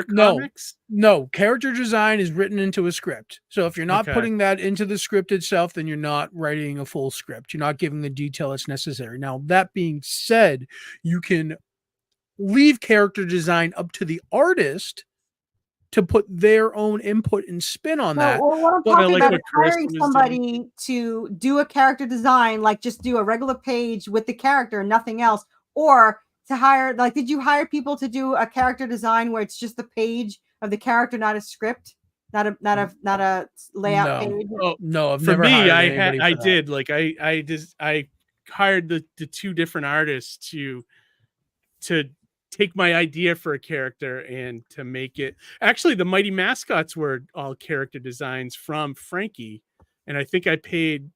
comics? No, character design is written into a script. So if you're not putting that into the script itself, then you're not writing a full script. You're not giving the detail that's necessary. Now, that being said, you can leave character design up to the artist to put their own input and spin on that. Well, what I'm talking about is hiring somebody to do a character design, like just do a regular page with the character and nothing else, or to hire, like, did you hire people to do a character design where it's just the page of the character, not a script, not a layout page? Oh, no, I've for never me, hired I did. Like I hired the two different artists to take my idea for a character and to make it. Actually, the Mighty Mascots were all character designs from Frankie, and I think I paid.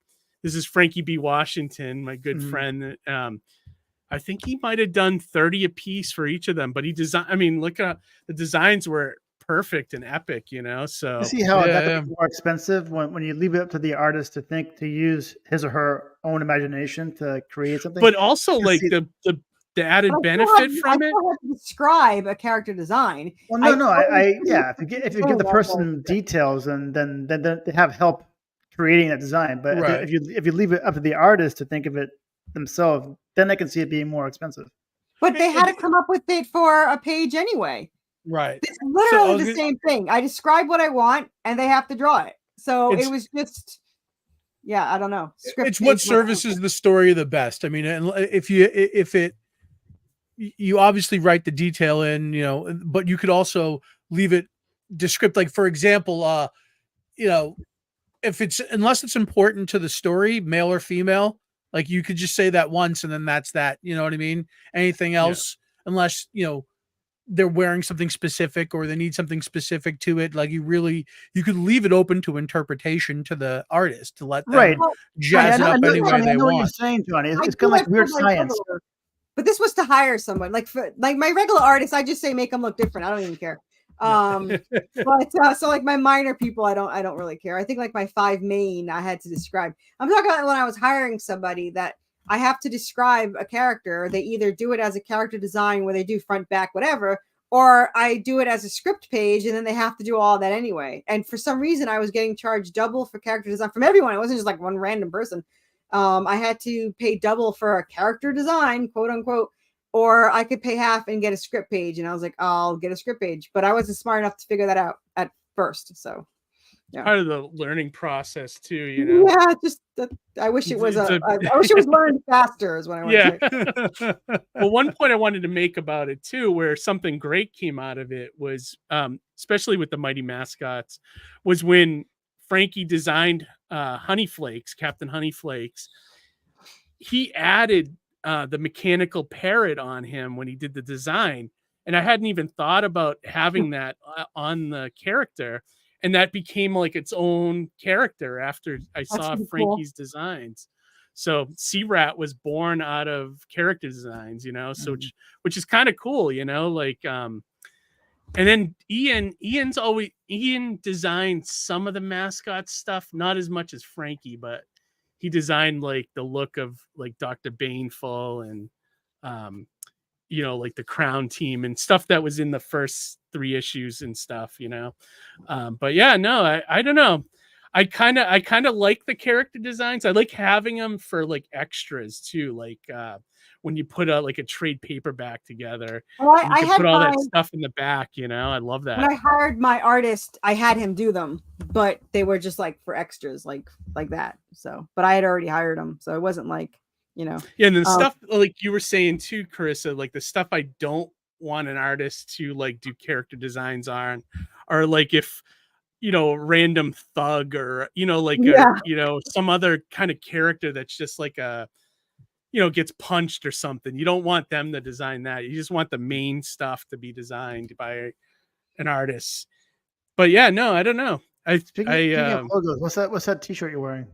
This is Frankie B. Washington, my good friend. I think he might have done 30 a piece for each of them, but he designed. I mean, look at the designs were perfect and epic, So you see how that becomes more expensive when you leave it up to the artist to use his or her own imagination to create something. But also, like the added benefit from it. I have to describe a character design. Well, if you give the person details, and then they have help creating that design. But if you leave it up to the artist to think of it themselves, then I can see it being more expensive. But they had to come up with it for a page anyway. Right. It's literally the same thing. I describe what I want and they have to draw it. So it was just, I don't know. It's what services the story the best. I mean, you obviously write the detail in, but you could also leave it descript. Like, for example, unless it's important to the story, male or female, like you could just say that once and then that's that. You know what I mean? Anything else, unless, they're wearing something specific or they need something specific to it. Like you could leave it open to interpretation to the artist to let them jazz it up any way they want. What you're saying, Johnny. It's kind of like weird science. But this was to hire someone. Like my regular artists, I just say make them look different. I don't even care. But so like my minor people, I don't really care. I think like my 5 main I had to describe. I'm talking about when I was hiring somebody that I have to describe a character. They either do it as a character design where they do front, back, whatever, or I do it as a script page and then they have to do all that anyway. And for some reason I was getting charged double for character design from everyone. It wasn't just like one random person. I had to pay double for a character design, quote unquote, or I could pay half and get a script page. And I was like, I'll get a script page, but I wasn't smart enough to figure that out at first. So part of the learning process too, Yeah, just I wish it was I wish it was learned faster is what I want to say. Well, one point I wanted to make about it too, where something great came out of it was, especially with the Mighty Mascots, was when Frankie designed Honeyflakes, Captain Honeyflakes. He added the mechanical parrot on him when he did the design, and I hadn't even thought about having that on the character. And that became like its own character after I saw Frankie's designs. So Sea-Rat was born out of character designs, so which is kind of cool, like and then Ian designed some of the mascot stuff, not as much as Frankie, but he designed like the look of like Dr. Baneful and like the Crown team and stuff that was in the first 3 issues and stuff, but I don't know. I kind of like the character designs. I like having them for like extras too. Like when you put like a trade paperback together, I had put all that stuff in the back, I love that. When I hired my artist, I had him do them, but they were just like for extras, like that. So, but I had already hired him. So it wasn't like, you know. Yeah, and the stuff like you were saying too, Carissa, like the stuff I don't want an artist to like do character designs on, or like if a random thug or like Yeah. some other kind of character that's just like gets punched or something. You don't want them to design that. You just want the main stuff to be designed by an artist. But yeah, no, I don't know. Speaking of logos, what's that T-shirt you're wearing?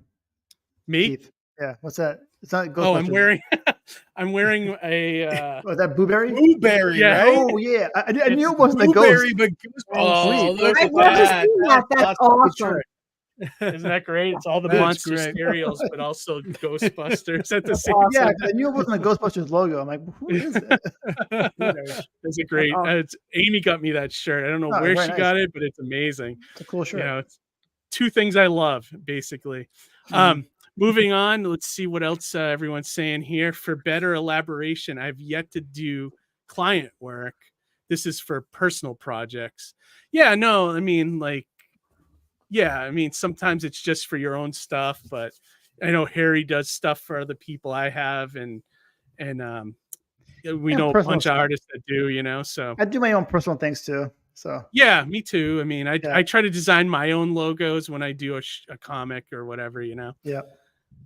Me? Keith. Yeah, what's that? It's not Ghostbusters. Oh, I'm wearing a was that Blueberry? Blueberry, yeah. right? Oh yeah, I knew it wasn't a Blueberry, ghost. but look I've at never that. seen that. That's awesome. Isn't that great? It's all the That's monster great. stereos, but also Ghostbusters at the same Yeah, time. I knew it wasn't a Ghostbusters logo. I'm like, who is that? It's a great. Amy got me that shirt. I don't know where she got it, but it's amazing. It's a cool shirt. It's two things I love, basically. Moving on, let's see what else everyone's saying here. For better elaboration, I've yet to do client work. This is for personal projects. Yeah, no, I mean, sometimes it's just for your own stuff, but I know Harry does stuff for other people I have, and we know a bunch of artists that do, so. I do my own personal things too. So yeah, me too. I mean, I try to design my own logos when I do a comic or whatever, Yeah.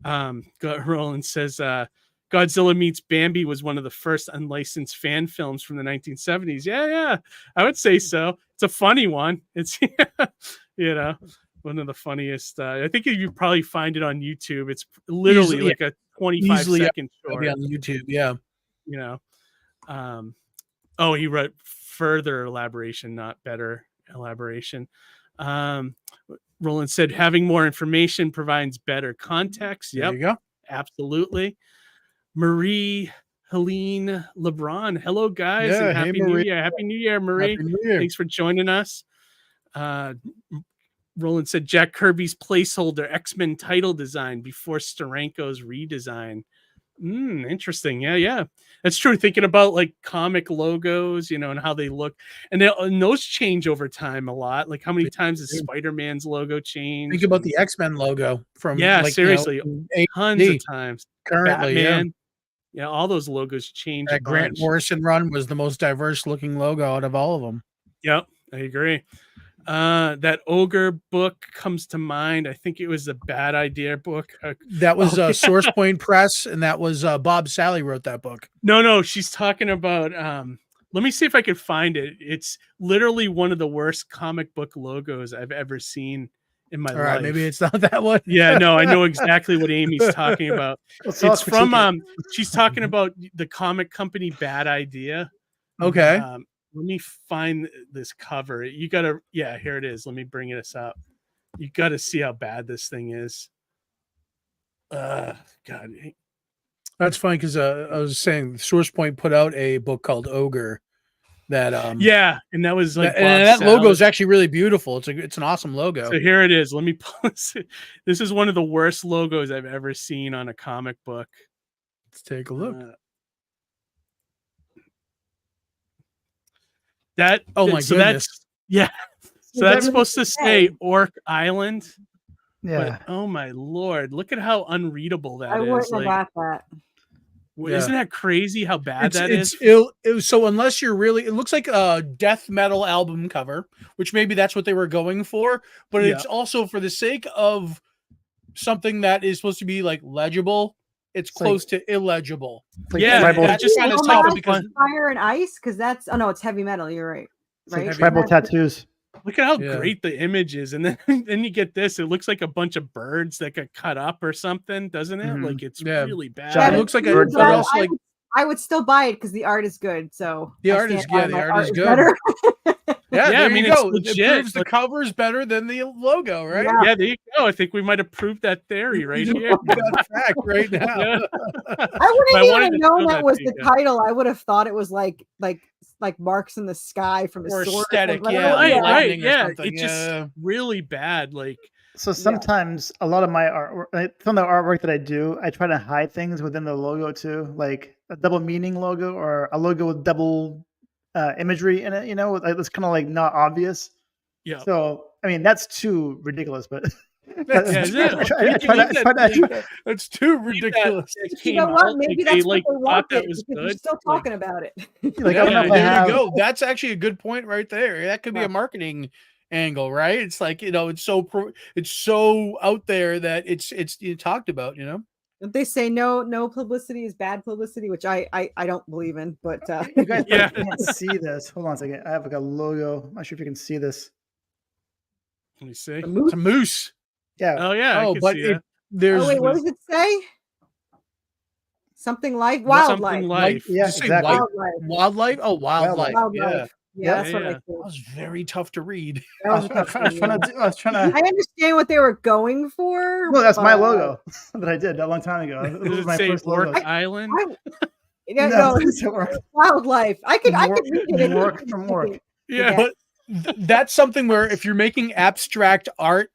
Roland says Godzilla Meets Bambi was one of the first unlicensed fan films from the 1970s. Yeah, I would say so. It's a funny one. It's one of the funniest. I think you probably find it on YouTube. It's literally like a 25-second short on YouTube. Yeah. He wrote further elaboration, not better elaboration. Roland said having more information provides better context. Yep, there you go. Absolutely. Marie Helene LeBron. Hello, guys, and happy New Year. Happy New Year, Marie. Happy New Year. Thanks for joining us. Roland said Jack Kirby's placeholder X-Men title design before Steranko's redesign. Interesting. Yeah. That's true. Thinking about like comic logos, and how they look, and those change over time a lot. Like how many times has Spider-Man's logo changed? Think about the X-Men logo from seriously, tons of times. Currently, Batman, all those logos change. That Grant Morrison run was the most diverse looking logo out of all of them. Yep, I agree. That ogre book comes to mind. I think it was a Bad Idea book. That was Source Point Press, and that was Bob Sally wrote that book. No, she's talking about. Let me see if I can find it. It's literally one of the worst comic book logos I've ever seen in my life. Right, maybe it's not that one. Yeah, no, I know exactly what Amy's talking about. It's from she's talking about the comic company Bad Idea. Okay. Let me find this cover. You gotta, here it is. Let me bring this up. You gotta see how bad this thing is. God. That's funny because I was saying Source Point put out a book called Ogre. That and that was like that logo is actually really beautiful. It's an awesome logo. So here it is. Let me post it. This is one of the worst logos I've ever seen on a comic book. Let's take a look. My goodness. So that's supposed to say Orc Island. Yeah. But, oh my Lord, look at how unreadable that is. I wouldn't have got that. Isn't that crazy how bad that is? So unless you're really, it looks like a death metal album cover, which maybe that's what they were going for, but it's also for the sake of something that is supposed to be like legible. It's close to illegible. That's just kind of tough because Fire and Ice, because that's it's heavy metal. You're right. Right. Tribal tattoos. Look at how great the image is, and then you get this. It looks like a bunch of birds that got cut up or something, doesn't it? Mm-hmm. Like it's really bad. It looks like a. I would still buy it because the art is good. So the art is good. The art is good. I mean, it's legit. It proves the cover is better than the logo, right? Yeah, there you go. I think we might have proved that theory right here. That fact right now. I wouldn't even know that was the title. I would have thought it was like marks in the sky from a sword. Aesthetic, right. It's just really bad. So sometimes a lot of my art, some of the artwork that I do, I try to hide things within the logo too, like a double meaning logo or a logo with double imagery in it. It's kind of like not obvious. Yeah. So I mean that's too ridiculous, but That's too ridiculous. You know what? Maybe that's what they wanted, because you're still talking about it. Like, I don't know if I There have. you go. That's actually a good point right there. That could be a marketing angle, right? It's like, it's so out there that it's talked about, They say no publicity is bad publicity, which I don't believe in, but You guys can't see this. Hold on a second. I have like a logo. I'm not sure if you can see this. Let me see. It's a moose. Yeah. Oh yeah. Oh, but there's. Oh wait, what does it say? Something like wildlife. Something life. Yeah, exactly. Wildlife. Oh, wildlife. Wildlife. Yeah, that's what I That was very tough to read. I was trying to. I understand what they were going for. No, that's my logo that I did a long time ago. This was my first logo. Island. No, wildlife. I could read it. Work from work. Yeah, but that's something where if you're making abstract art,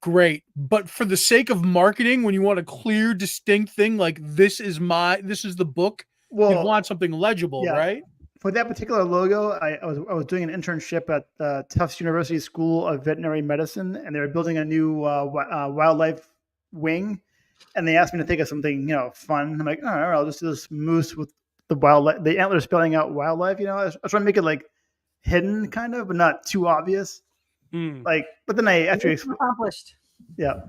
great. But for the sake of marketing, when you want a clear, distinct thing, like this is the book, you want something legible, right? For that particular logo, I was doing an internship at Tufts University School of Veterinary Medicine, and they were building a new wildlife wing, and they asked me to think of something fun. I'm like, all right, I'll just do this moose with the antlers spelling out wildlife. I was trying to make it like hidden, kind of, but not too obvious. Like, but then I actually accomplished. Yeah.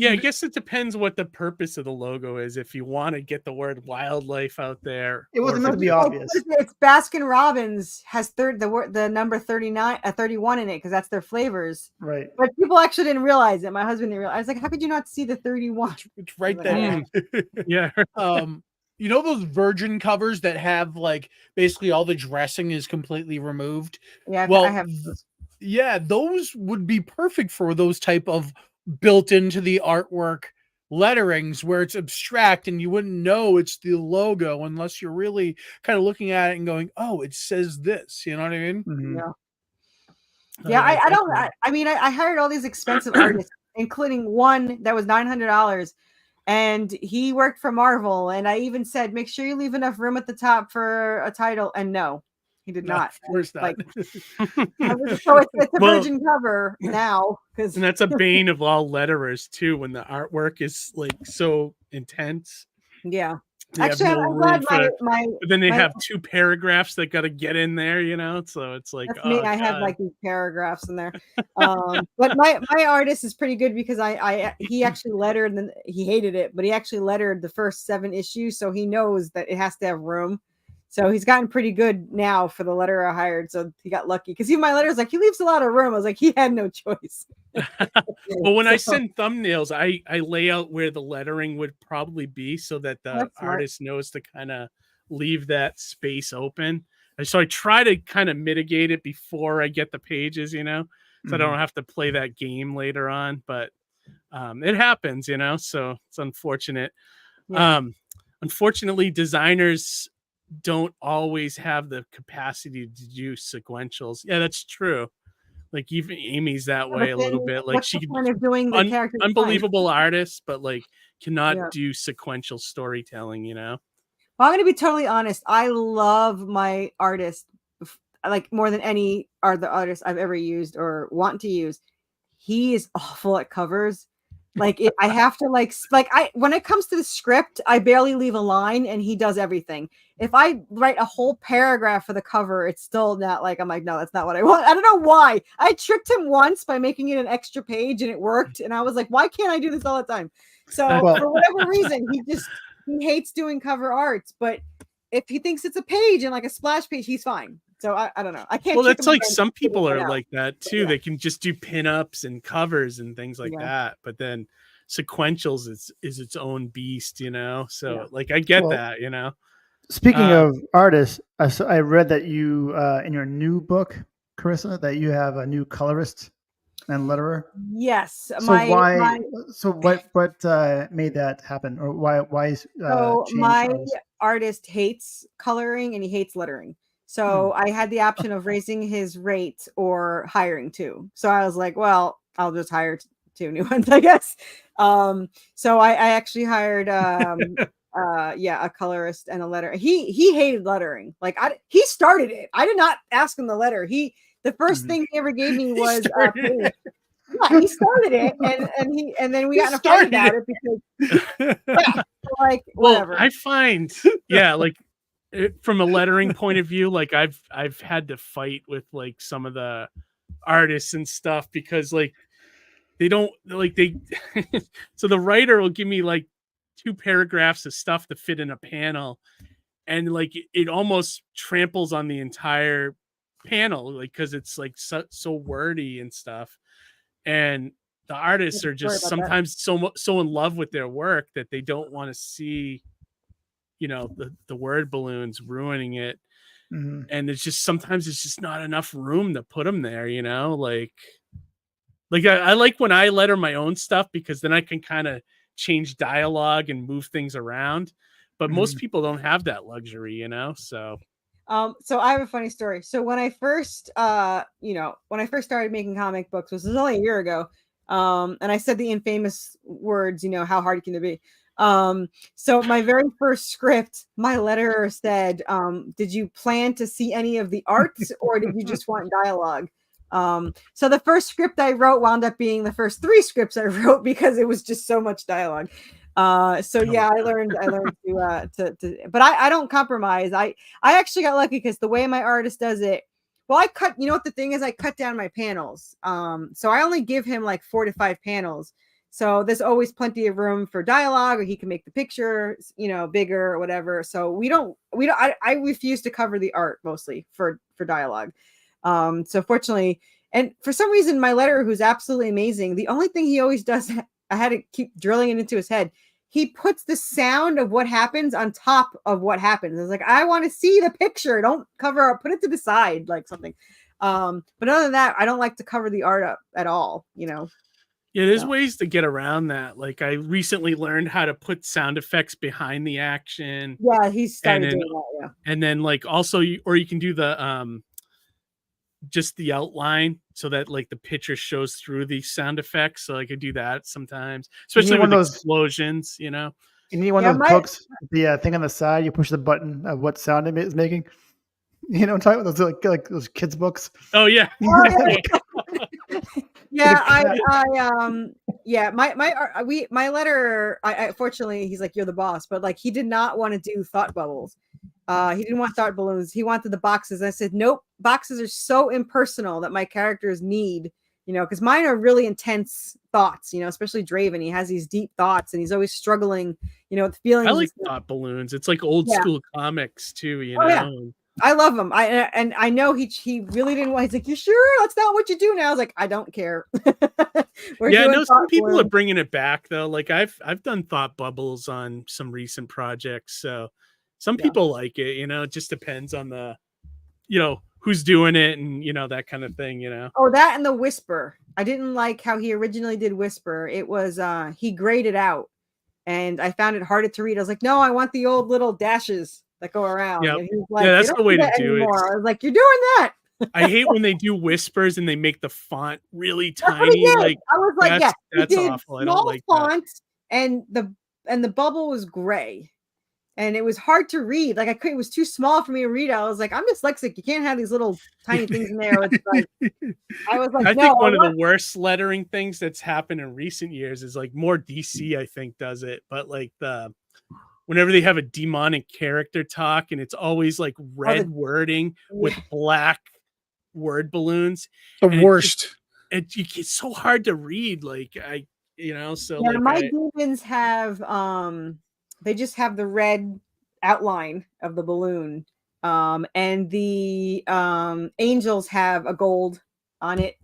I guess it depends what the purpose of the logo is. If you want to get the word wildlife out there, it wasn't meant to be obvious. It's Baskin Robbins has the number 31 in it because that's their flavors. Right. But people actually didn't realize it. My husband didn't realize. I was like, how could you not see the 31? It's right there. Yeah. Those Virgin covers that have like basically all the dressing is completely removed. Yeah. Well, I have those. Yeah, those would be perfect for those type of built into the artwork letterings where it's abstract and you wouldn't know it's the logo unless you're really kind of looking at it and going, oh, it says this. You know what I mean? Mm-hmm. Yeah. I hired all these expensive artists, including one that was $900, and he worked for Marvel. And I even said, make sure you leave enough room at the top for a title. And no, he did not. Of course not. So it's a Virgin cover now, and that's a bane of all letterers too. When the artwork is like so intense. Yeah. Actually, I'm glad but then they have two paragraphs that got to get in there, So it's like, that's me. I have like these paragraphs in there. But my artist is pretty good because he actually lettered, and he hated it, but he actually lettered the first 7 issues, so he knows that it has to have room. So he's gotten pretty good now for the letterer I hired. So he got lucky because even my letter's like, he leaves a lot of room. I was like, he had no choice. Well, when I send thumbnails, I lay out where the lettering would probably be so that the artist knows to kind of leave that space open. And so I try to kind of mitigate it before I get the pages, so I don't have to play that game later on. But it happens, so it's unfortunate. Yeah. Unfortunately, designers don't always have the capacity to do sequentials. Yeah, that's true. Like even Amy's that way a little bit. Like she can doing the character unbelievable artist, but like cannot do sequential storytelling, Well, I'm going to be totally honest. I love my artist like more than any other artist I've ever used or want to use. He is awful at covers. Like I have to when it comes to the script, I barely leave a line and he does everything. If I write a whole paragraph for the cover, it's still not like, I'm like, no, that's not what I want. I don't know why. I tricked him once by making it an extra page and it worked. And I was like, why can't I do this all the time? So for whatever reason, he hates doing cover arts, but if he thinks it's a page and like a splash page, he's fine. So I don't know. I can't. Well, that's like some people are like that too. Yeah. They can just do pinups and covers and things like that. But then sequentials is its own beast, So like I get that, Speaking of artists, I read that you in your new book, Corissa, that you have a new colorist and letterer. Yes. So what made that happen, or why? So my artist hates coloring and he hates lettering. So I had the option of raising his rate or hiring 2. So I was like, well, I'll just hire 2 new ones, I guess. So I actually hired a colorist and a letterer. He hated lettering. Like he started it. I did not ask him the letter. The first thing he ever gave me was Yeah, he started it, and then we got in a fight about it because like whatever. Well, I find like from a lettering point of view, like I've had to fight with like some of the artists and stuff because like they don't like they so the writer will give me like 2 paragraphs of stuff to fit in a panel, and like it almost tramples on the entire panel, like because it's like so wordy and stuff, and the artists are just sometimes so in love with their work that they don't want to see, you know, the word balloons ruining it. Mhm. And it's just sometimes it's just not enough room to put them there, you know, like I like when I letter my own stuff because then I can kind of change dialogue and move things around, but most people don't have that luxury, you know. So I have a funny story. So when I first started making comic books, which was only a year ago, and I said the infamous words, you know, how hard can it be? So my very first script, my letterer said, did you plan to see any of the art or did you just want dialogue? So the first script I wrote wound up being the first 3 scripts I wrote because it was just so much dialogue. So yeah, I learned to but I don't compromise. I actually got lucky because the way my artist does it, well, I cut, you know what the thing is, I cut down my panels. So I only give him like 4 to 5 panels. So there's always plenty of room for dialogue, or he can make the picture, you know, bigger or whatever. So I refuse to cover the art mostly for dialogue. So fortunately, and for some reason, my letterer, who's absolutely amazing, the only thing he always does, I had to keep drilling it into his head. He puts the sound of what happens on top of what happens. It's like, I want to see the picture. Don't cover up, put it to the side, like something. But other than that, I don't like to cover the art up at all, you know. yeah, there's ways to get around that. Like I recently learned how to put sound effects behind the action. Yeah, he started then, doing that, yeah. And then like also you can do the just the outline so that like the picture shows through the sound effects. So I could do that sometimes, especially with explosions, you know. You need one of those books, the thing on the side, you push the button of what sound it is making. You know, I'm talking about those like those kids' books. Oh yeah. My letter, I fortunately, he's like, you're the boss, but like he did not want to do thought bubbles. He didn't want thought balloons. He wanted the boxes. I said, nope, boxes are so impersonal that my characters need, you know, because mine are really intense thoughts, you know, especially Draven. He has these deep thoughts and he's always struggling, you know, with feelings. I like thought balloons. It's like old school comics too, you know. Yeah. I love him. I know he really didn't want. He's like, you sure that's not what you do now? I was like, I don't care. Some people are bringing it back though. Like I've done thought bubbles on some recent projects, so some people like it. You know, it just depends on the, you know, who's doing it and you know that kind of thing. You know. Oh, that and the Whisper. I didn't like how he originally did Whisper. It was he grayed it out, and I found it harder to read. I was like, no, I want the old little dashes that go around. Yep. And he was like, yeah, that's the way to do it. I was like, you're doing that. I hate when they do whispers and they make the font really tiny. Like I was like, that's awful. I don't like font that. And the bubble was gray, and it was hard to read. Like it was too small for me to read. I was like, I'm dyslexic. You can't have these little tiny things in there. It's like, I was like, I think one of the worst lettering things that's happened in recent years is like more DC, I think, does it, but like whenever they have a demonic character talk and it's always like red wording with black word balloons. The worst. It's so hard to read. Like my demons have they just have the red outline of the balloon. And the angels have a gold on it.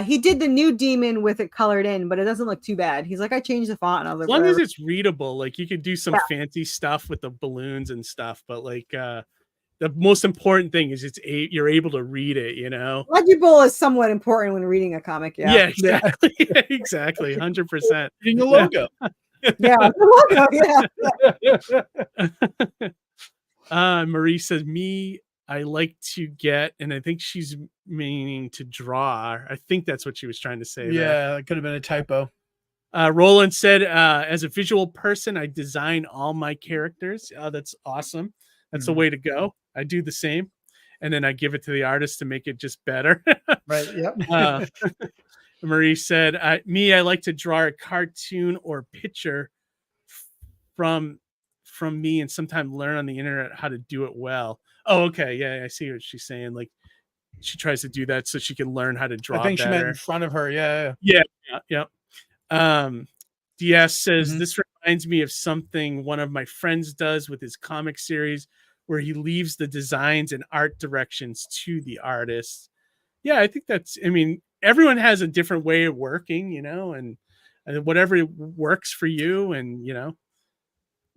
He did the new demon with it colored in, but it doesn't look too bad. He's like, I changed the font. And I was like, as long as it's readable, like you could do some fancy stuff with the balloons and stuff, but like the most important thing is you're able to read it, you know. Legible is somewhat important when reading a comic. Yeah, exactly. Exactly. 100%. In the logo. Marie says, I like to get, and I think she's meaning to draw. I think that's what she was trying to say. Yeah, it could have been a typo. Roland said, as a visual person, I design all my characters. That's awesome. That's the way to go. I do the same. And then I give it to the artist to make it just better. Right. Yep. Marie said, I like to draw a cartoon or picture from me and sometimes learn on the internet how to do it well. Oh, okay. Yeah, I see what she's saying. Like she tries to do that so she can learn how to draw I think better. she meant in front of her. Yeah. Yeah. DS says, Mhm. this reminds me of something one of my friends does with his comic series where he leaves the designs and art directions to the artist. Yeah, I think I mean, everyone has a different way of working, you know, and whatever works for you. And, you know,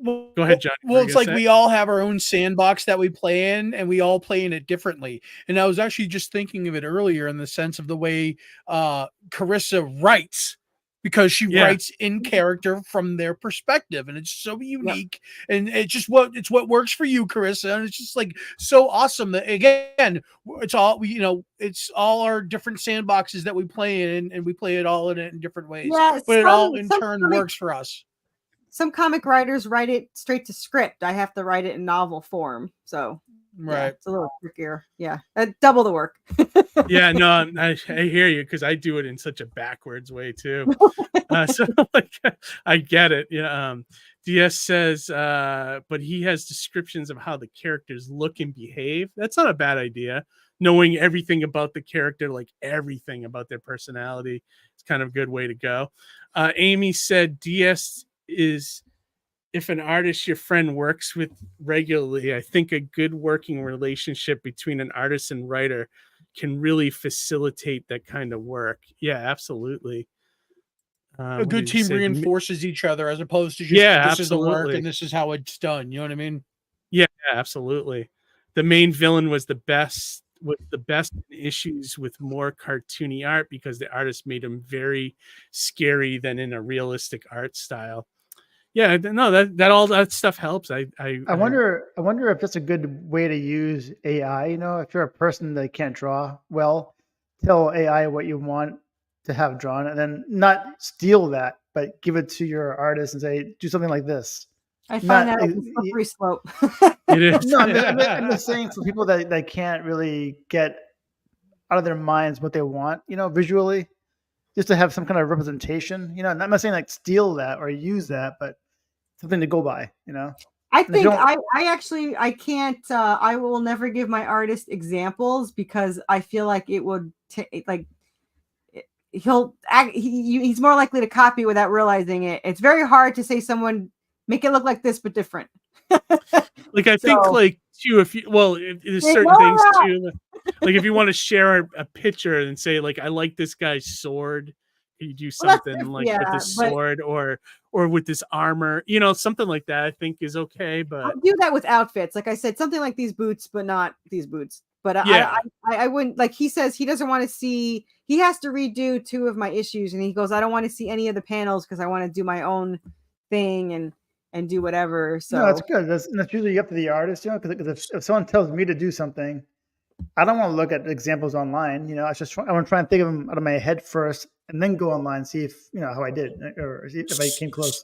go ahead, John. Well, it's like we all have our own sandbox that we play in, and we all play in it differently. And I was actually just thinking of it earlier in the sense of the way Corissa writes, because she writes in character from their perspective, and it's so unique. And it's what works for you, Corissa. And it's just like so awesome that, again, it's all it's all our different sandboxes that we play in, and we play it all in different ways. Yeah, but it all in turn works for us. Some comic writers write it straight to script. I have to write it in novel form. So it's a little trickier. Yeah. Double the work. Yeah, no, I hear you, because I do it in such a backwards way too. So like, I get it. Yeah. DS says, but he has descriptions of how the characters look and behave. That's not a bad idea. Knowing everything about the character, like everything about their personality, it's kind of a good way to go. Amy said, DS is, if an artist your friend works with regularly, I think a good working relationship between an artist and writer can really facilitate that kind of work. Yeah, absolutely. A good team reinforces each other as opposed to just, this is the work and this is how it's done. You know what I mean? Yeah, absolutely. The main villain was the best issues with more cartoony art because the artist made him very scary than in a realistic art style. Yeah, no, that all that stuff helps. I wonder if that's a good way to use AI. You know, if you're a person that can't draw well, tell AI what you want to have drawn, and then not steal that, but give it to your artist and say, do something like this. I find that a slippery slope. It is. No, I'm just saying for people that can't really get out of their minds what they want, you know, visually, just to have some kind of representation. You know, I'm not saying like steal that or use that, but something to go by, you know. I think I can't. I will never give my artist examples because I feel like it would he's more likely to copy without realizing it. It's very hard to say someone make it look like this but different. Like I think like too, if you there's certain things too. Like if you want to share a picture and say like I like this guy's sword, you do something with the sword or with this armor, you know, something like that I think is okay. But I'll do that with outfits. Like I said, something like these boots, but not these boots. But I wouldn't, like he says he doesn't want to see, he has to redo 2 of my issues and he goes, I don't want to see any of the panels because I want to do my own thing and do whatever. So no, that's good. That's usually up to the artist, you know, because if someone tells me to do something, I don't want to look at examples online. You know, I want to try and think of them out of my head first and then go online and see if, you know, how I did or if I came close.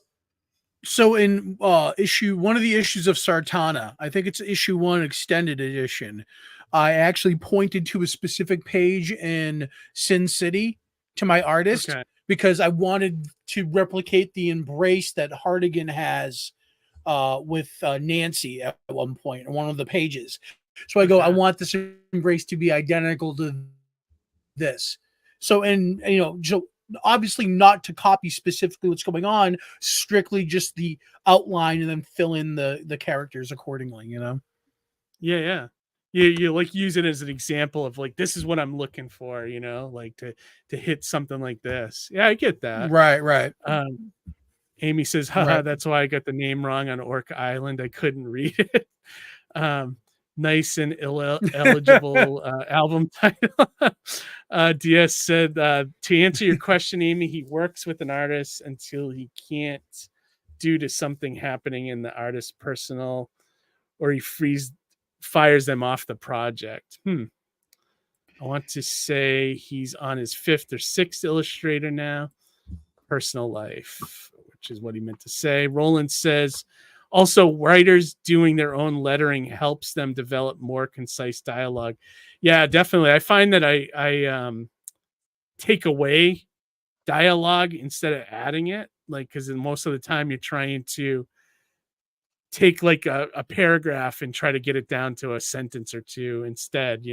So in one of the issues of Sartana, I think it's issue 1 extended edition, I actually pointed to a specific page in Sin City to my artist because I wanted to replicate the embrace that Hardigan has with Nancy at one point on one of the pages. So I go, I want this embrace to be identical to this. So, and you know, so obviously not to copy specifically what's going on, strictly just the outline and then fill in the characters accordingly, you know? Yeah. You like use it as an example of like, this is what I'm looking for, you know, like to hit something like this. Yeah, I get that. Right. Amy says, haha, that's why I got the name wrong on Orc Island. I couldn't read it. Nice and eligible album title. DS said, to answer your question, Amy, he works with an artist until he can't due to something happening in the artist's personal, or he fires them off the project. I want to say he's on his 5th or 6th illustrator now. Personal life, which is what he meant to say. Roland says, also, writers doing their own lettering helps them develop more concise dialogue. Yeah, definitely. I find that take away dialogue instead of adding it, like, because most of the time you're trying to take like a paragraph and try to get it down to a sentence or two instead,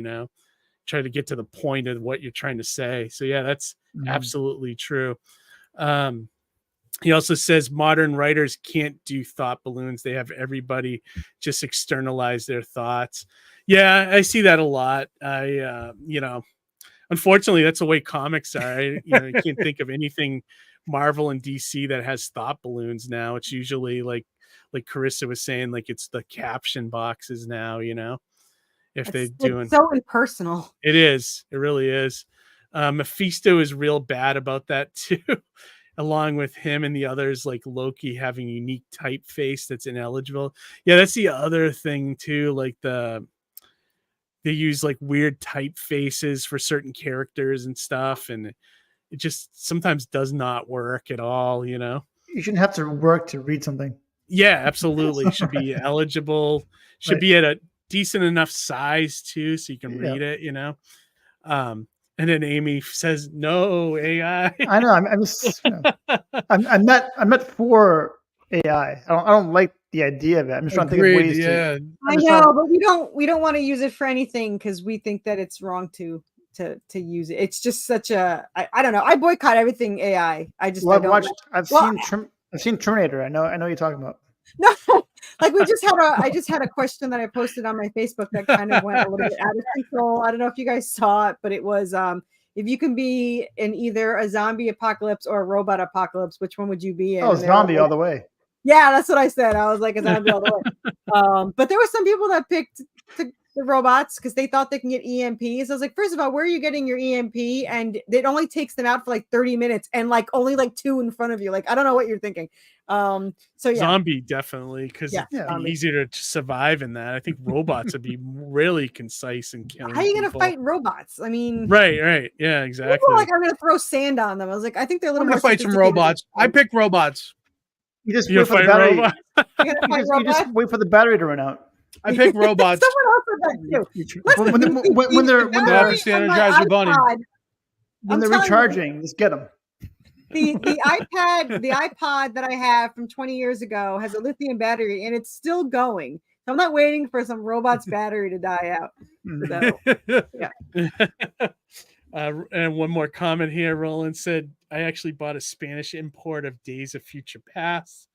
try to get to the point of what you're trying to say. So yeah, that's absolutely true. He also says modern writers can't do thought balloons. They have everybody just externalize their thoughts. Yeah, I see that a lot. Unfortunately, that's the way comics are. I can't think of anything Marvel and DC that has thought balloons now. It's usually like Corissa was saying, like it's the caption boxes now, if they're doing. It's so impersonal. It is. It really is. Mephisto is real bad about that too. Along with him and the others, like Loki having unique typeface that's ineligible. Yeah, that's the other thing too. Like they use like weird typefaces for certain characters and stuff, and it just sometimes does not work at all. You shouldn't have to work to read something. Yeah, absolutely. Should be eligible. Should be at a decent enough size too, so you can read it. And then Amy says, "No AI." I know. I'm not for AI. I don't like the idea of it. I'm just trying to think of ways to. I know, but we don't want to use it for anything because we think that it's wrong to use it. It's just such a I don't know. I boycott everything AI. I've seen Terminator. I know what you're talking about. No, like I just had a question that I posted on my Facebook that kind of went a little bit out of control. I don't know if you guys saw it, but it was if you can be in either a zombie apocalypse or a robot apocalypse, which one would you be in? Oh, zombie all the way. Yeah, that's what I said. I was like a zombie all the way. But there were some people that picked the robots because they thought they can get EMPs. I was like, first of all, where are you getting your EMP? And it only takes them out for like 30 minutes and like only like 2 in front of you. Like, I don't know what you're thinking. So yeah. Zombie definitely, because it's easier to survive in that. I think robots would be really concise and killing. How are you going to fight robots? I mean, right. Yeah, exactly. People like, I'm going to throw sand on them. I was like, I think they're a little more fight some robots. I pick robots. You just wait for the battery. You just wait for the battery to run out. I pick robots. Someone else said that too. When they're bunny. When they're recharging, just get them. The iPod that I have from 20 years ago has a lithium battery and it's still going. So I'm not waiting for some robot's battery to die out. So, yeah. And one more comment here. Roland said, I actually bought a Spanish import of Days of Future Past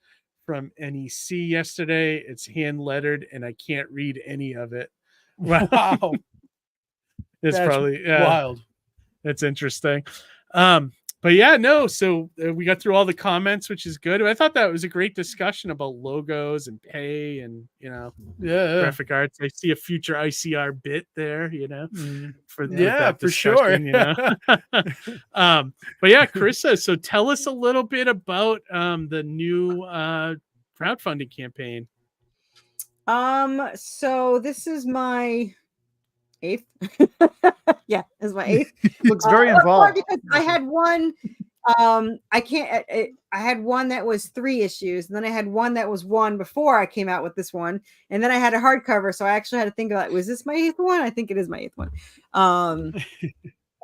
from NEC yesterday. It's hand lettered and I can't read any of it. Wow. It's probably wild. That's interesting. But yeah, no. So we got through all the comments, which is good. I thought that was a great discussion about logos and pay and, graphic arts. I see a future ICR bit there, for sure. But yeah, Corissa, so tell us a little bit about the new crowdfunding campaign. So this is my 8th. Yeah, it's my 8th. Looks very involved. Because I had one. I had one that was 3 issues, and then I had one that was 1 before I came out with this one, and then I had a hardcover. So I actually had to think about, was this my 8th one? I think it is my 8th one. I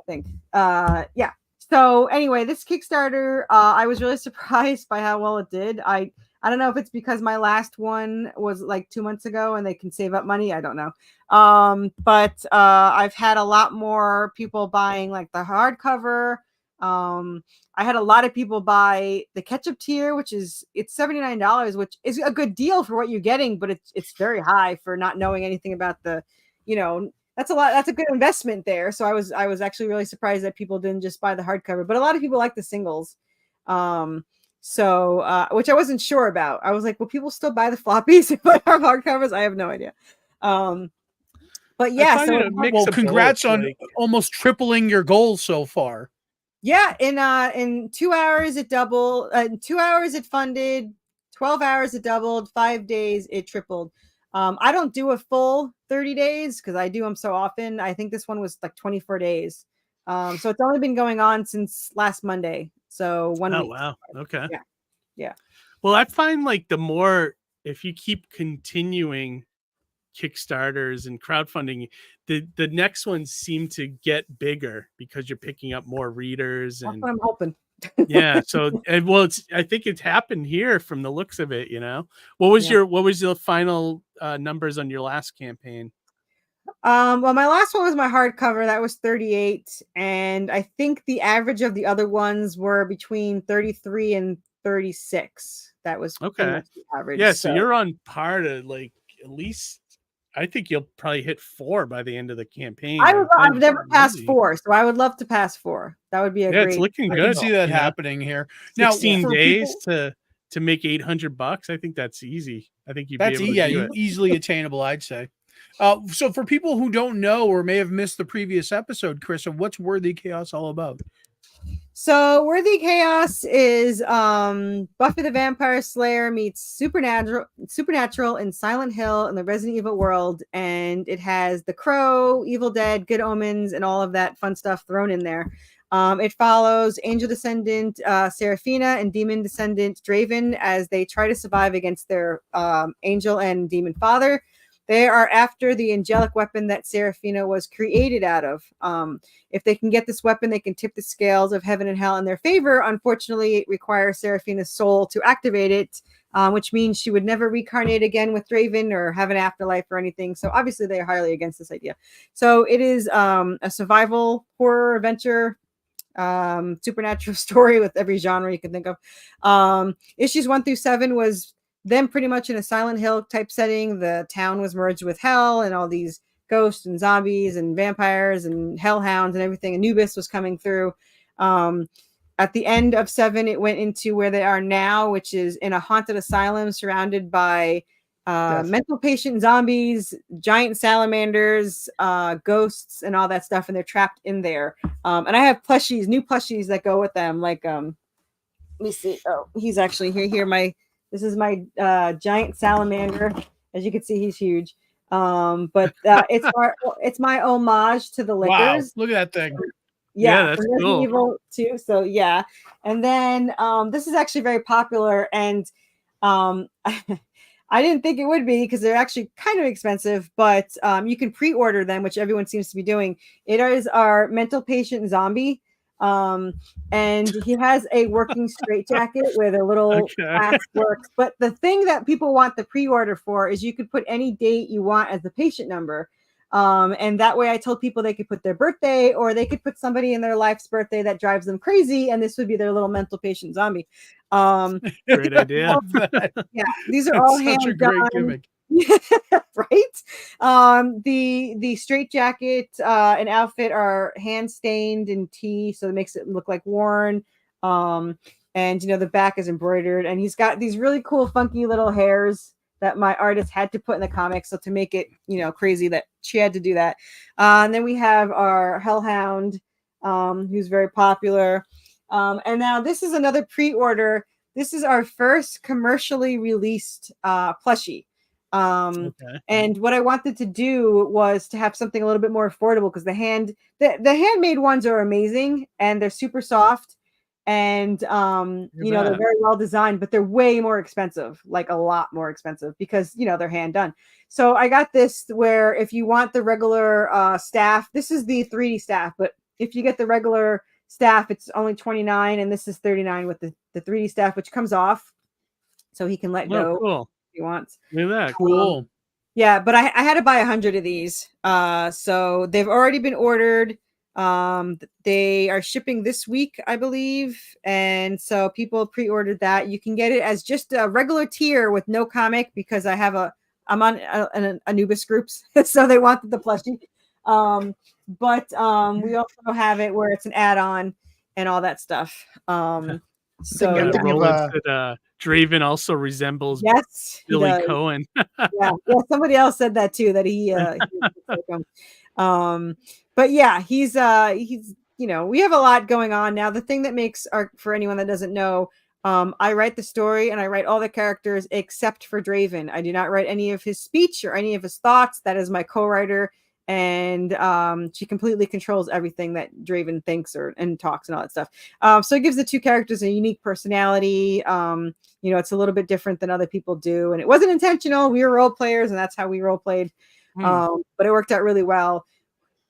think. Yeah. So anyway, this Kickstarter, I was really surprised by how well it did. I don't know if it's because my last one was like 2 months ago and they can save up money. I don't know. But I've had a lot more people buying like the hardcover. I had a lot of people buy the ketchup tier, it's $79, which is a good deal for what you're getting, but it's very high for not knowing anything about that's a lot. That's a good investment there. So I was actually really surprised that people didn't just buy the hardcover, but a lot of people like the singles. So which I wasn't sure about. I was like, will people still buy the floppies if I have hardcovers? I have no idea. But yeah, so congrats on almost tripling your goals so far. Yeah, in 2 hours it doubled. In 2 hours it funded. 12 hours it doubled. 5 days it tripled. I don't do a full 30 days because I do them so often. I think this one was like 24 days. So it's only been going on since last Monday. So 1 week. Oh, wow. Okay. Yeah. Well, I find like the more, if you keep continuing Kickstarters and crowdfunding, the next ones seem to get bigger because you're picking up more readers. That's And what I'm hoping. yeah, so well, I think it's happened here from the looks of it. What was the final numbers on your last campaign? Well, my last one was my hardcover. That was 38, and I think the average of the other ones were between 33 and 36. That was pretty much the average. Yeah, so you're on par to like at least. I think you'll probably hit 4 by the end of the campaign. I've never passed 4, so I would love to pass 4. That would be a great. It's looking I good. can see that happening here. 16 now, days to make $800. I think that's easy. I think you'd be able to do it. Easily attainable, I'd say. So for people who don't know or may have missed the previous episode, Carissa, what's Worthy Chaos all about? So Worthy Chaos is Buffy the Vampire Slayer meets Supernatural in Silent Hill in the Resident Evil world, and it has The Crow, Evil Dead, Good Omens, and all of that fun stuff thrown in there. It follows Angel Descendant Seraphina and Demon Descendant Draven as they try to survive against their angel and demon father. They are after the angelic weapon that Seraphina was created out of. If they can get this weapon, they can tip the scales of heaven and hell in their favor. Unfortunately, it requires Seraphina's soul to activate it, which means she would never reincarnate again with Draven or have an afterlife or anything. So obviously, they are highly against this idea. So it is a survival horror adventure, supernatural story with every genre you can think of. Issues 1 through 7 was them pretty much in a Silent Hill type setting. The town was merged with hell, and all these ghosts and zombies and vampires and hellhounds and everything. Anubis was coming through. At the end of 7, it went into where they are now, which is in a haunted asylum surrounded by mental patient zombies, giant salamanders, ghosts, and all that stuff. And they're trapped in there. And I have new plushies that go with them. Like, let me see. Oh, he's actually here. This is my giant salamander. As you can see, he's huge. But it's my homage to the Lickers. Wow, look at that thing. Yeah, that's cool. Evil too. So yeah. And then this is actually very popular, and I didn't think it would be because they're actually kind of expensive, but you can pre-order them, which everyone seems to be doing. It is our mental patient zombie. And he has a working straitjacket where the little axe works. But the thing that people want the pre-order for is you could put any date you want as the patient number. And that way I told people they could put their birthday, or they could put somebody in their life's birthday that drives them crazy, and this would be their little mental patient zombie. Great idea. Yeah, these are all hand done. Gimmick. Right. The straitjacket and outfit are hand stained in tea, so it makes it look like worn. And the back is embroidered, and he's got these really cool funky little hairs that my artist had to put in the comics, so to make it crazy that she had to do that. And then we have our hellhound, who's very popular. And now this is another pre-order. This is our first commercially released plushie. And what I wanted to do was to have something a little bit more affordable, because the handmade ones are amazing and they're super soft, and they're very well designed, but they're way more expensive, like a lot more expensive, because they're hand done. So I got this where if you want the regular staff, this is the 3D staff, but if you get the regular staff, it's only $29, and this is $39 with the 3D staff, which comes off, so he can let go. Cool. He wants. Look at that. Cool. Yeah, but I had to buy 100 of these. So they've already been ordered. They are shipping this week, I believe. And so people pre-ordered that. You can get it as just a regular tier with no comic, because I'm on an Anubis groups, so they wanted the plushie. But we also have it where it's an add-on and all that stuff. Draven also resembles Billy Cohen. yeah, somebody else said that too, that he but yeah, he's we have a lot going on now. The thing that makes for anyone that doesn't know, I write the story and I write all the characters except for Draven. I do not write any of his speech or any of his thoughts. That is my co-writer, and she completely controls everything that Draven thinks and talks and all that stuff. So it gives the two characters a unique personality. It's a little bit different than other people do, and it wasn't intentional. We were role players, and that's how we role played. But it worked out really well.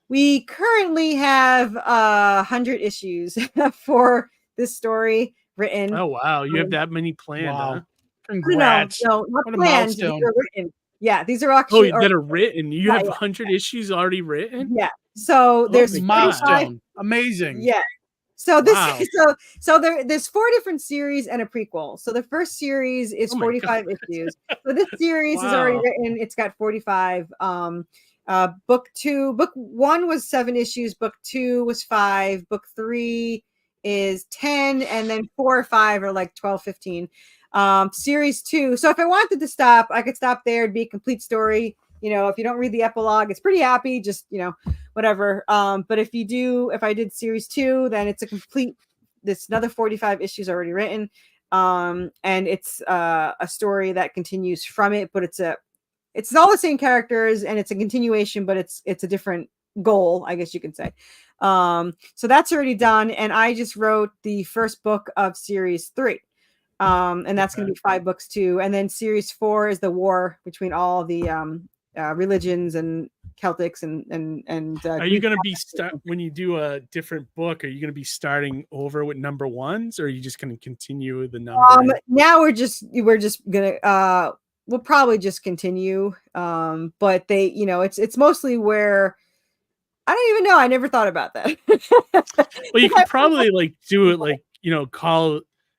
We currently have 100 issues for this story written. Oh wow, you have that many planned? Wow. Huh? Congrats. No, not What a planned. These milestone. are written. Yeah, these are actually that are written. You have 100 issues already written? Yeah. So there's milestone. Amazing. Yeah. So this Wow. so there's 4 different series and a prequel. So the first series is 45 issues. So this series is already written. It's got 45. Book 1 was 7 issues, book 2 was 5, book 3 is 10, and then 4 or 5 are like 12, 15. Series 2. So if I wanted to stop, I could stop there. It'd be a complete story. If you don't read the epilogue, it's pretty happy, just whatever. But if I did series 2, then it's this another 45 issues already written. And it's a story that continues from it, but it's all the same characters, and it's a continuation, but it's a different goal, I guess you could say. So that's already done, and I just wrote the first book of series 3. And that's going to be 5 books too. And then series 4 is the war between all the religions and Celtics and are you going to be when you do a different book? Are you going to be starting over with number 1s, or are you just going to continue the number? Now we're just gonna we'll probably just continue. But they, it's mostly where I don't even know. I never thought about that. Well, you could probably do it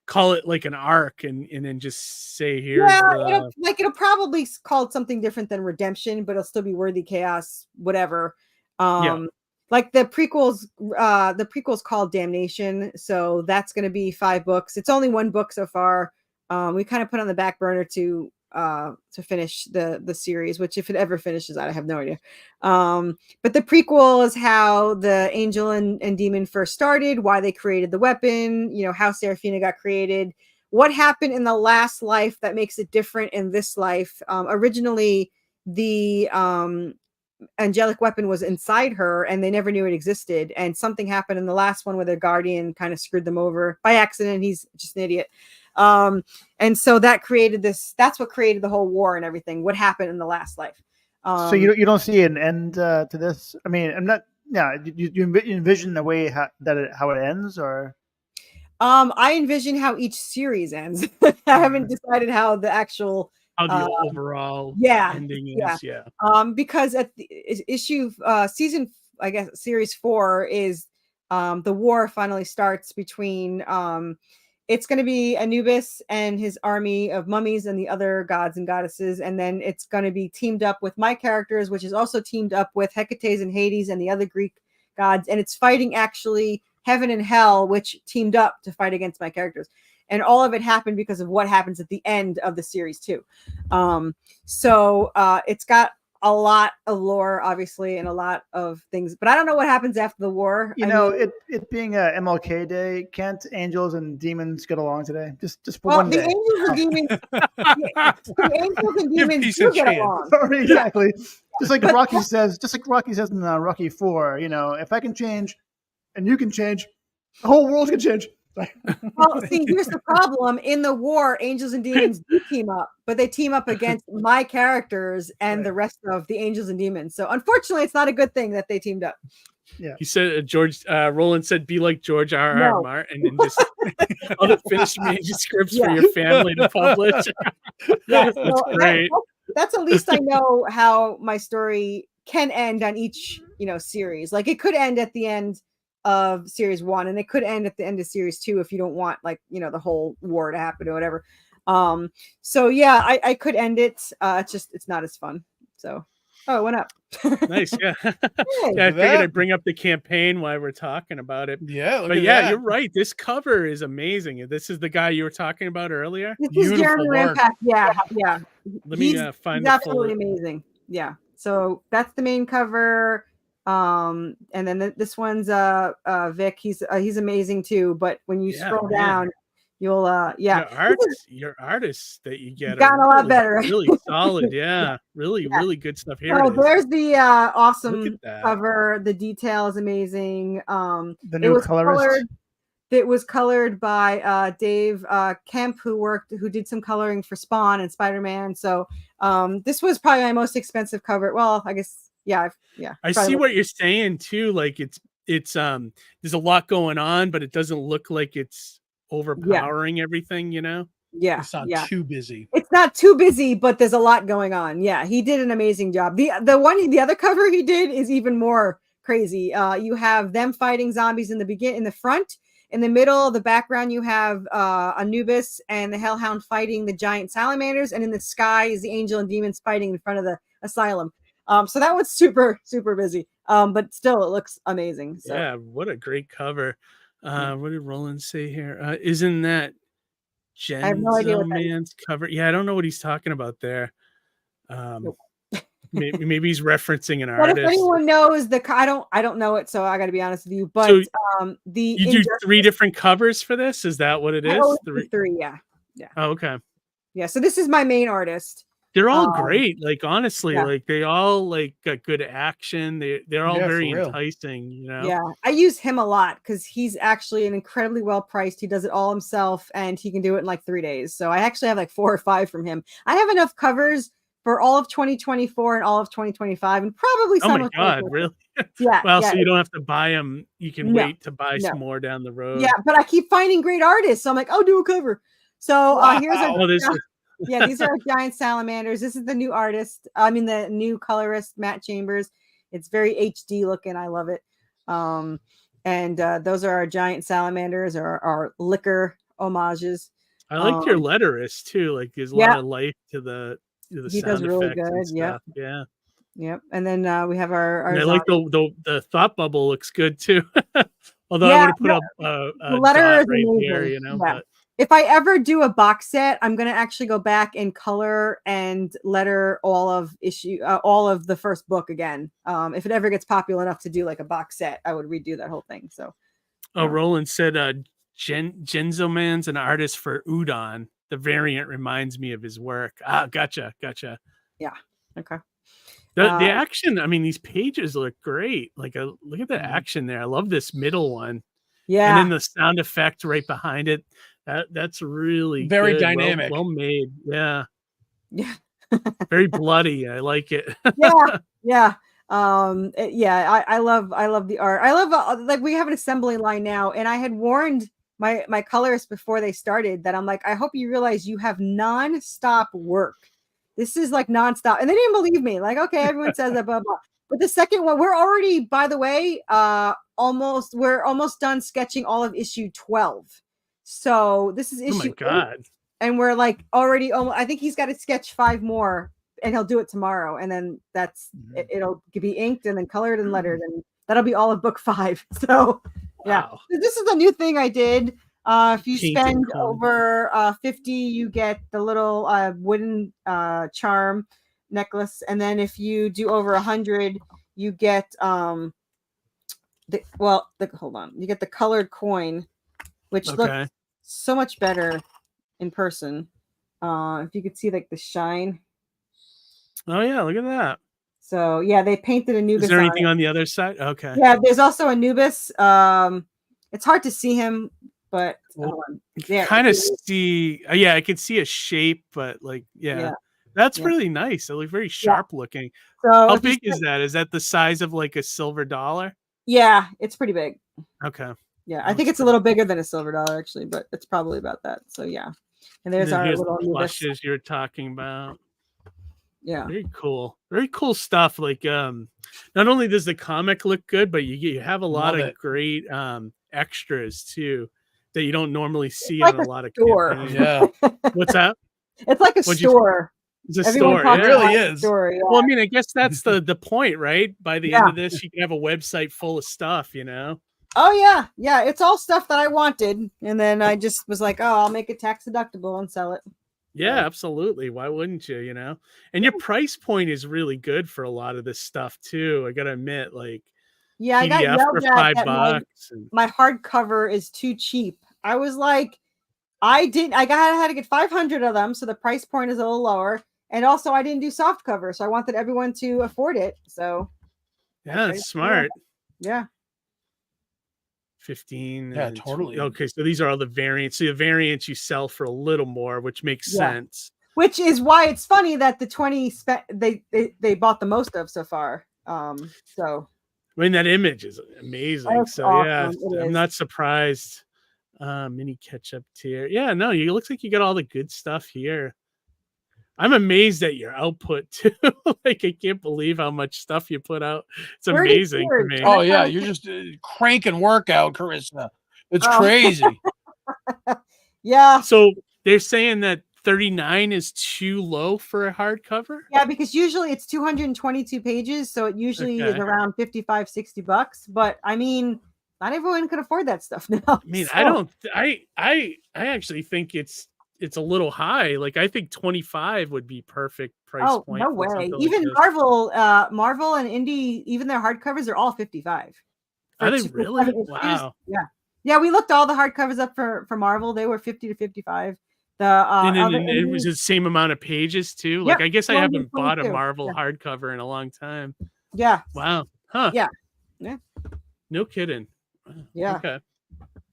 call it like an arc and then just say here. Yeah, it'll probably called something different than Redemption, but it'll still be Worthy Chaos, whatever. Like the prequel's called Damnation, so that's going to be 5 books. It's only 1 book so far. We kind of put on the back burner to finish the series, which if it ever finishes, I have no idea. But the prequel is how the angel and demon first started, why they created the weapon, how Seraphina got created, what happened in the last life that makes it different in this life. Originally, the angelic weapon was inside her, and they never knew it existed. And something happened in the last one where their guardian kind of screwed them over by accident. He's just an idiot. And so that's what created the whole war and everything. What happened in the last life. So you don't see an end to this? I mean, I'm not. Yeah, you envision the way how it ends, or? I envision how each series ends. I haven't decided how the actual overall ending is. Yeah. Because at the issue season, I guess series 4 is the war finally starts between it's going to be Anubis and his army of mummies and the other gods and goddesses, and then it's going to be teamed up with my characters, which is also teamed up with Hecates and Hades and the other Greek gods, and it's fighting actually heaven and hell, which teamed up to fight against my characters. And all of it happened because of what happens at the end of the series too. So it's got a lot of lore, obviously, and a lot of things, but I don't know what happens after the war. It being a MLK Day, can't angels and demons get along today? Just for one day. Angels and demons, the angels and demons do get along. Exactly. Just like Rocky says in Rocky 4, if I can change and you can change, the whole world can change. Well, see, here's the problem. In the war, angels and demons do team up, but they team up against my characters and the rest of the angels and demons. So unfortunately, it's not a good thing that they teamed up. Yeah. He said, Roland said, be like George R.R. Martin and just other finished manuscripts for your family to publish. Yeah, that's great. That's at least I know how my story can end on each, series. Like it could end at the end of series 1, and it could end at the end of series 2 if you don't want the whole war to happen or whatever. So yeah, I could end it. It's not as fun. So it went up. Nice. Yeah. I figured I'd bring up the campaign while we're talking about it. Yeah. But yeah, you're right. This cover is amazing. This is the guy you were talking about earlier. This is Jeremy Rampack. Yeah. Let me find he's absolutely amazing. Yeah. So that's the main cover. And then this one's Vic. He's amazing too. But when you scroll down, You'll yeah. Your artists that you get Gotten are a lot really, better. really solid. Yeah, really, Yeah. really good stuff. Here Oh, it is. there's the Look awesome at that. cover. The detail is amazing. The It new was colorist. colored. It was colored by Dave Kemp, who did some coloring for Spawn and Spider-Man. So this was probably my most expensive cover. Well, I guess yeah. I see what you're saying too. Like it's there's a lot going on, but it doesn't look like it's overpowering everything, you know? Yeah. It's not Yeah. too busy. It's not too busy, but there's a lot going on. Yeah, he did an amazing job. The other cover he did is even more crazy. You have them fighting zombies in the front. In the middle, the background, you have Anubis and the Hellhound fighting the giant salamanders, and in the sky is the angel and demons fighting in front of the asylum. So that was super, super busy. But still, it looks amazing. So. Yeah, what a great cover. What did Roland say here? Isn't that I have no idea what that is. Man's cover? Yeah, I don't know what he's talking about there. Nope. maybe he's referencing an But artist. if anyone knows I don't know it, so I got to be honest with you. But So you do 3 different covers for this? Is that what it is? Three, yeah. Oh, okay. Yeah, so this is my main artist. They're all great. Like honestly, yeah. like they all like got good action. They're all very enticing, you know. Yeah, I use him a lot because he's actually an incredibly well priced. He does it all himself, and he can do it in like 3 days. So I actually have like 4 or 5 from him. I have enough covers for all of 2024 and all of 2025, and probably some. Oh my god, really? Yeah. Well, yeah, so you don't have to buy them. You can wait to buy some more down the road. Yeah, but I keep finding great artists, so I'm like, oh, do a cover. So here's these are giant salamanders. This is the new artist. I mean, the new colorist, Matt Chambers. It's very HD looking. I love it. And those are our giant salamanders, or our liquor homages. I like your letterist too. Like there's a lot of life to the he does really good. Yeah. Yep. And then we have our I like the thought bubble looks good too. Although I would have put up a letter dot right here, you know. But if I ever do a box set, I'm going to actually go back and color and letter all of the first book again. If it ever gets popular enough to do like a box set, I would redo that whole thing. So, Roland said, Genzo Man's an artist for Udon. The variant reminds me of his work. Gotcha. Yeah. Okay. The action, I mean, these pages look great. Like, look at the action there. I love this middle one. Yeah. And then the sound effect right behind it. That's really very good. dynamic. Well made. Yeah. Yeah. Very bloody. I like it. Yeah. I love the art. I love like we have an assembly line now, and I had warned my colorists before they started that I'm like, I hope you realize you have non-stop work. This is like nonstop. And they didn't believe me. Like, okay, everyone says that, blah, blah. But the second one, we're already, by the way, we're almost done sketching all of issue 12. So this is issue 8, and we're like already almost, I think he's got to sketch 5 more, and he'll do it tomorrow. And then it'll be inked and then colored and lettered, and that'll be all of book 5. So yeah, this is a new thing I did. If you spend over 50, you get the little wooden charm necklace, and then if you do over 100, you get hold on, you get the colored coin, which looks so much better in person. If you could see like the shine. Oh yeah, look at that. So yeah, they painted Anubis. Is there anything on the other side? Okay. Yeah, there's also Anubis. It's hard to see him, but kind of see. Yeah, I could see a shape, but like, that's really nice. It looks very sharp looking. So how big is that? Is that the size of like a silver dollar? Yeah, it's pretty big. Okay. Yeah, I think it's a little bigger than a silver dollar actually, but it's probably about that. So yeah, and there's our little plushes you're talking about. Yeah, very cool stuff. Like, not only does the comic look good, but you have a lot of great extras too that you don't normally see on a lot of campaigns. Yeah, what's that? It's like a store. It's a store. It really is. Well, I mean, I guess that's the point, right? By the end of this, you can have a website full of stuff, you know. Oh yeah, it's all stuff that I wanted, and then I just was like, oh, I'll make it tax deductible and sell it. Yeah, absolutely. Why wouldn't you? You know, and your price point is really good for a lot of this stuff too. I gotta admit, like, yeah, I got yelled for at $5. My hardcover is too cheap. I was like, I had to get 500 of them, so the price point is a little lower. And also, I didn't do soft cover, so I wanted everyone to afford it. So Yeah, that's smart. Yeah. 15. Yeah, and totally. Okay, so these are all the variants. So the variants you sell for a little more, which makes sense. Which is why it's funny that the 20 they bought the most of so far. So I mean, that image is amazing. That's So awesome. yeah, I'm not surprised. Mini ketchup tier. Yeah, no, it looks like you got all the good stuff here. I'm amazed at your output too. Like, I can't believe how much stuff you put out. It's amazing to me. Oh yeah, you're just cranking workout, Carissa. It's crazy. Yeah. So they're saying that 39 is too low for a hardcover? Yeah, because usually it's 222 pages, so it usually is around $55-$60. But I mean, not everyone can afford that stuff now. I mean, so. I actually think it's a little high. Like, I think 25 would be perfect price point. No way. Even like Marvel and Indie, even their hardcovers are all 55. Are they really? Wow. Yeah, we looked all the hardcovers up for Marvel. They were 50 to 55. And it was the same amount of pages too. Like, I guess I haven't bought a Marvel hardcover in a long time. Yeah. Wow. Huh. Yeah. No kidding. Yeah. Okay.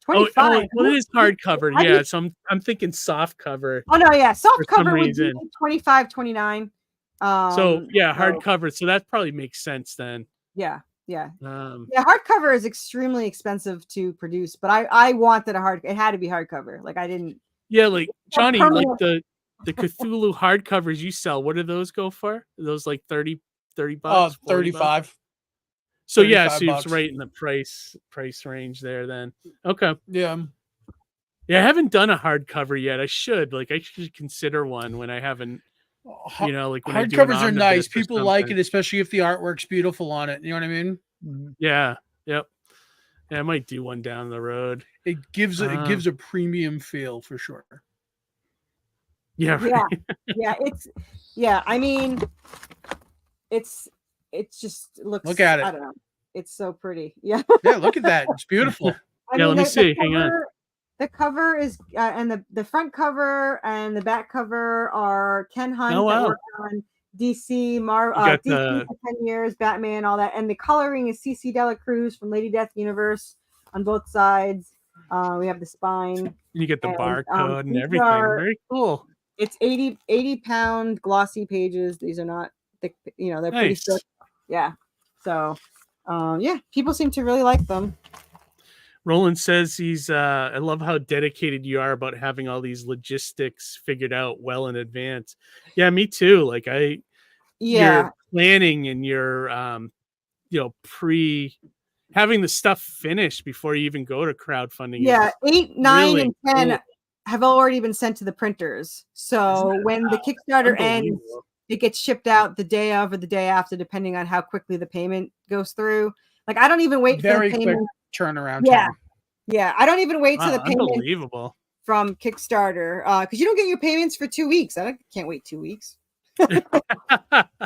25. Well, it is hardcover. Yeah. So I'm thinking soft cover. Oh no, yeah. Soft cover would reason. be 25, 29. Hardcover. So that probably makes sense then. Yeah. Hardcover is extremely expensive to produce, but I wanted it had to be hardcover. Like, I didn't. Yeah, like Johnny, like the Cthulhu hardcovers you sell, what do those go for? Are those like 30 bucks? 35. Bucks? So yeah, so it's right in the price range there then. Okay. Yeah. Yeah, I haven't done a hardcover yet. I should consider one when I haven't, like when hardcovers are nice. People like it, especially if the artwork's beautiful on it. You know what I mean? Yeah. Yep. Yeah, I might do one down the road. It gives a premium feel for sure. Yeah. Right. Yeah. I mean, it just looks. Look at it. I don't know. It's so pretty. Yeah. Yeah. Look at that. It's beautiful. Let me see. Hang on. The cover is and the front cover and the back cover are Ken Hunt that worked on DC, DC for 10 years, Batman, all that. And the coloring is CC Dela Cruz from Lady Death Universe on both sides. We have the spine. You get the barcode and everything. Very cool. It's 80-pound glossy pages. These are not thick, they're pretty thick. Yeah. So, people seem to really like them. Roland says I love how dedicated you are about having all these logistics figured out well in advance. Yeah, me too. Like your planning and your, having the stuff finished before you even go to crowdfunding. Yeah. 8, 9, and 10 have already been sent to the printers. So when the Kickstarter ends, it gets shipped out the day of or the day after, depending on how quickly the payment goes through. Like, I don't even wait for the payment. Quick turnaround time. Yeah. I don't even wait to the payment unbelievable. From Kickstarter because you don't get your payments for 2 weeks. I can't wait 2 weeks. Have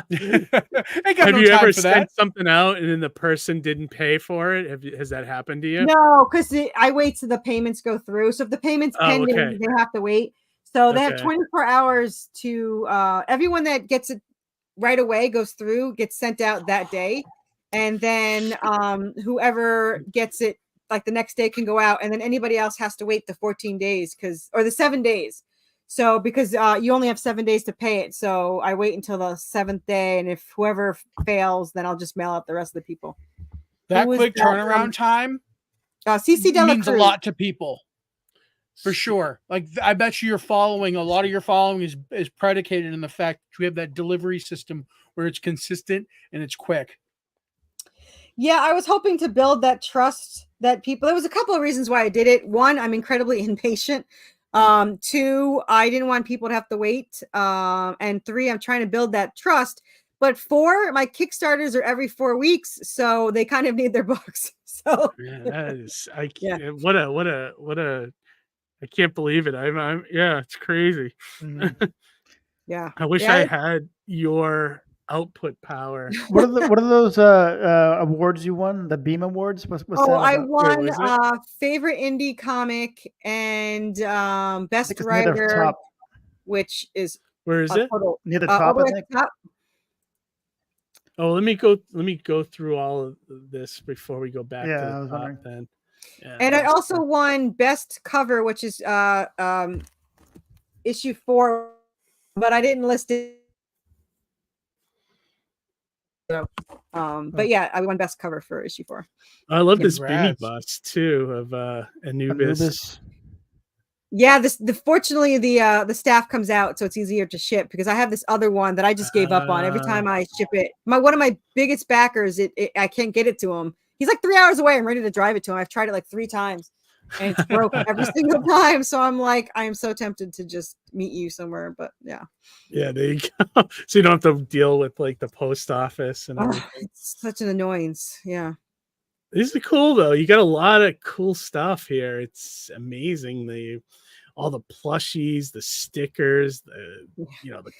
you ever sent something out and then the person didn't pay for it? Has that happened to you? No, because I wait till the payments go through. So if the payment's pending, they have to wait. So they have 24 hours to everyone that gets it right away goes through, gets sent out that day. And then whoever gets it like the next day can go out. And then anybody else has to wait the 14 days or the 7 days. So because you only have 7 days to pay it. So I wait until the 7th day. And if whoever fails, then I'll just mail out the rest of the people. That quick turnaround time CC Dela means a lot to people. For sure. Like, I bet you a lot of your following is predicated in the fact that you have that delivery system where it's consistent and it's quick. Yeah, I was hoping to build that trust that people. There was a couple of reasons why I did it. One, I'm incredibly impatient. 2, I didn't want people to have to wait. And 3, I'm trying to build that trust. But 4, my Kickstarters are every 4 weeks, so they kind of need their books. So that is, what a. I can't believe it. I'm it's crazy. Yeah. I wish I had your output power. What are those awards you won? The Beam Awards? What's that I about? won was it? favorite indie comic and I best think it's near the writer, top. which is Where is a it? total Near the top, over I at think. the top. Oh, let me go through all of this before we go back Yeah, to I the was top wondering. then. Yeah, And I that's also cool. won best cover, which is issue 4, but I didn't list it. So, but yeah, I won best cover for issue 4. I love Yeah. this mini Congrats. bust too of Anubis. Yeah, fortunately the staff comes out, so it's easier to ship because I have this other one that I just gave up on. Every time I ship it, one of my biggest backers, I can't get it to him. He's like 3 hours away. I'm ready to drive it to him. I've tried it like 3 times, and it's broke every single time. So I'm like, I am so tempted to just meet you somewhere, but yeah. Yeah, there you go. So you don't have to deal with like the post office and everything. It's such an annoyance. Yeah. This is cool though. You got a lot of cool stuff here. It's amazing. All the plushies, the stickers, the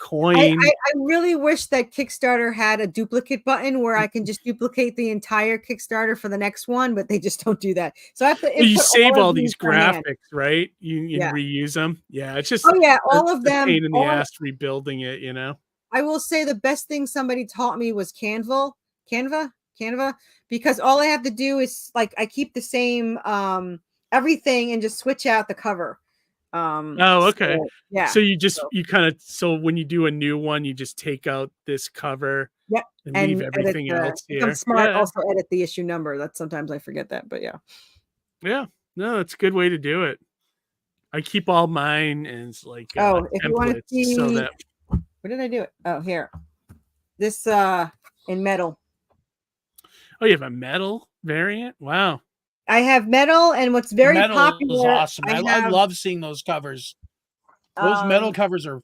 coin. I really wish that Kickstarter had a duplicate button where I can just duplicate the entire Kickstarter for the next one, but they just don't do that. So I have to. Well, you save all these by hand. graphics, right? You reuse them. Yeah, it's just all of them. pain in the ass rebuilding it. I will say the best thing somebody taught me was Canva, because all I have to do is like I keep the same everything and just switch out the cover. Okay. So, yeah. So so when you do a new one, you just take out this cover. Yep. And leave everything else here. I'm smart. Also edit the issue number. That sometimes I forget that, but yeah. Yeah. No, it's a good way to do it. I keep all mine as like if you want to see so that where did I do it? Oh, here. This in metal. Oh, you have a metal variant? Wow. I have metal, and what's very metal popular. Is awesome. I love seeing those covers. Those metal covers are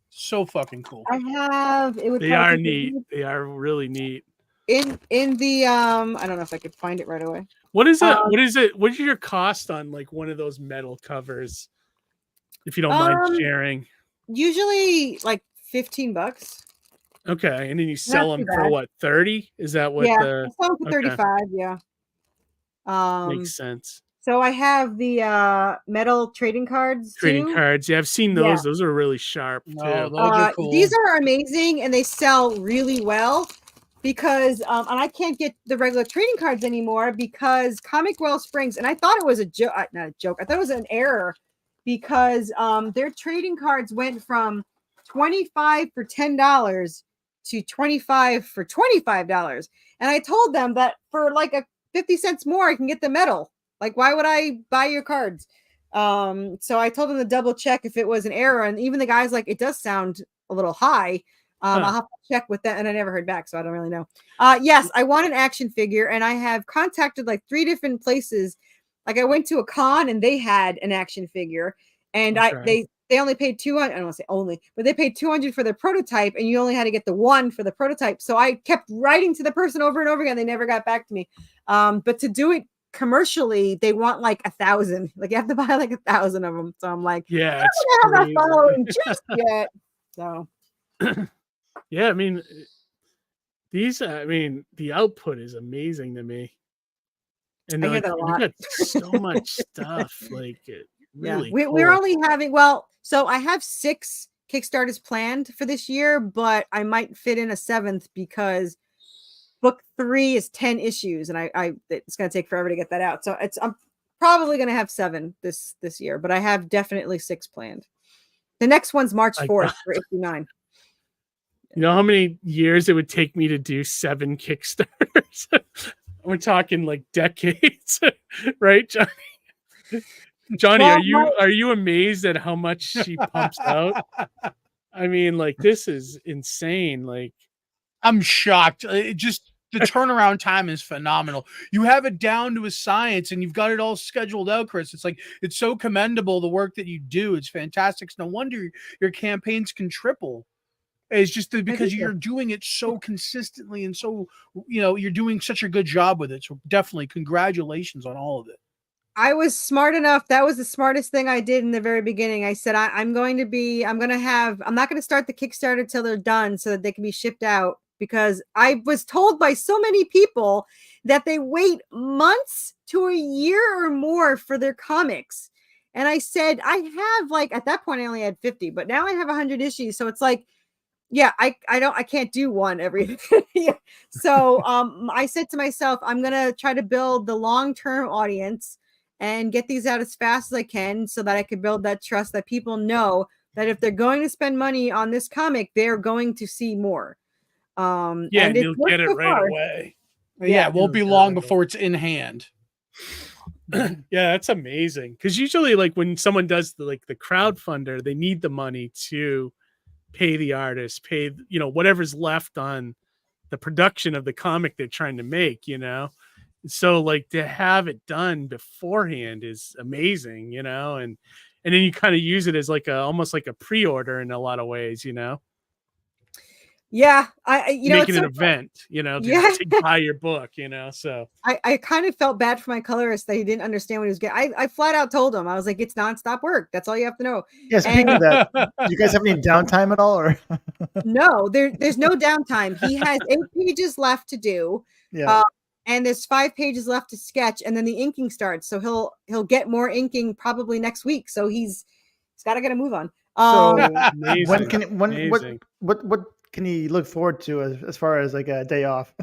so fucking cool. I have it. They are neat. They are really neat. In the I don't know if I could find it right away. What is it? What is it? What is your cost on like one of those metal covers? If you don't mind sharing. Usually like $15. Okay, and then you sell them for what, 30? Is that what? Yeah, I sell them for 35. Yeah. Makes sense. So I have the metal trading cards. Trading cards. Yeah, I've seen those. Yeah. Those are really sharp too. Those are cool. These are amazing, and they sell really well because and I can't get the regular trading cards anymore because Comic Well Springs, and I thought it was a joke, not a joke. I thought it was an error because their trading cards went from $25 for $10 to $25 for $25, and I told them that for like a 50 cents more, I can get the metal. Like, why would I buy your cards? So I told them to double check if it was an error. And even the guy's like, it does sound a little high. I'll have to check with that. And I never heard back, so I don't really know. Yes, I want an action figure, and I have contacted like 3 different places. Like I went to a con and they had an action figure, and they only paid $200. I don't want to say only, but they paid $200 for their prototype, and you only had to get the one for the prototype. So I kept writing to the person over and over again. They never got back to me. But to do it commercially, they want like 1,000. Like you have to buy like 1,000 of them. So I'm like, yeah, I'm not following just yet. So yeah, I mean, the output is amazing to me. And like, you got so much stuff. Like, really, yeah. We're only having so I have 6 Kickstarters planned for this year, but I might fit in a 7th because book 3 is 10 issues, and it's going to take forever to get that out. So I'm probably going to have 7 this year, but I have definitely 6 planned. The next one's March 4th for issue 9. You know how many years it would take me to do 7 Kickstarters? We're talking like decades, right, Johnny? Johnny, are you amazed at how much she pumps out? I mean, like, this is insane. Like, I'm shocked. The turnaround time is phenomenal. You have it down to a science, and you've got it all scheduled out, Chris. It's like, it's so commendable, the work that you do. It's fantastic. It's no wonder your campaigns can triple. It's just because you're doing it so consistently, and so, you're doing such a good job with it. So definitely congratulations on all of it. I was smart enough. That was the smartest thing I did in the very beginning. I said, I'm not going to start the Kickstarter till they're done so that they can be shipped out, because I was told by so many people that they wait months to a year or more for their comics. And I said, I have, like, at that point I only had 50, but now I have 100 issues. So it's like, yeah, I can't do one every yeah. So I said to myself, I'm gonna try to build the long-term audience and get these out as fast as I can, so that I can build that trust, that people know that if they're going to spend money on this comic, they're going to see more. Yeah, and and you'll get it so right far. away. Yeah, it won't be long before it's in hand. Yeah, that's amazing. Because usually, like, when someone does the crowdfunder, they need the money to pay the artist, pay, whatever's left on the production of the comic they're trying to make, So, like, to have it done beforehand is amazing, and then you kind of use it as almost like a pre-order in a lot of ways, Yeah, make it an event, to buy your book, so I kind of felt bad for my colorist that he didn't understand what he was getting. I flat out told him, I was like, it's nonstop work. That's all you have to know. Yeah, speaking of that, do you guys have any downtime at all, or? No, there's no downtime. He has 8 pages left to do. Yeah. And there's 5 pages left to sketch, and then the inking starts. So he'll get more inking probably next week. So he's got to get a move on. So amazing. what can he look forward to as far as like a day off?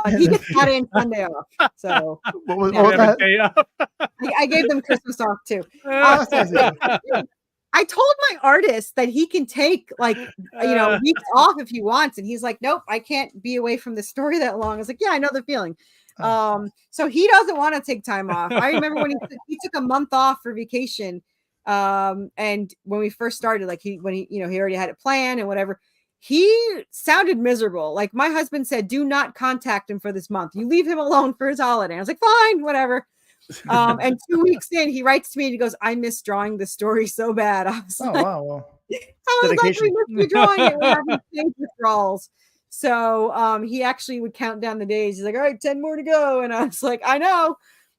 He gets Saturday and Sunday off. So what was that? Day off. I gave them Christmas off too. Oh, that's nice. I told my artist that he can take weeks off if he wants, and he's like, nope, I can't be away from the story that long. I was like, yeah, I know the feeling. So he doesn't want to take time off. I remember when he took a month off for vacation, and when we first started, like he already had it planned and whatever. He sounded miserable. Like, my husband said, do not contact him for this month. You leave him alone for his holiday. I was like, fine, whatever. And 2 weeks in, he writes to me and he goes, I miss drawing the story so bad. I was like, wow. I was like, we missed you drawing it. We're having stage withdrawals. So he actually would count down the days. He's like, all right, 10 more to go. And I was like, I know.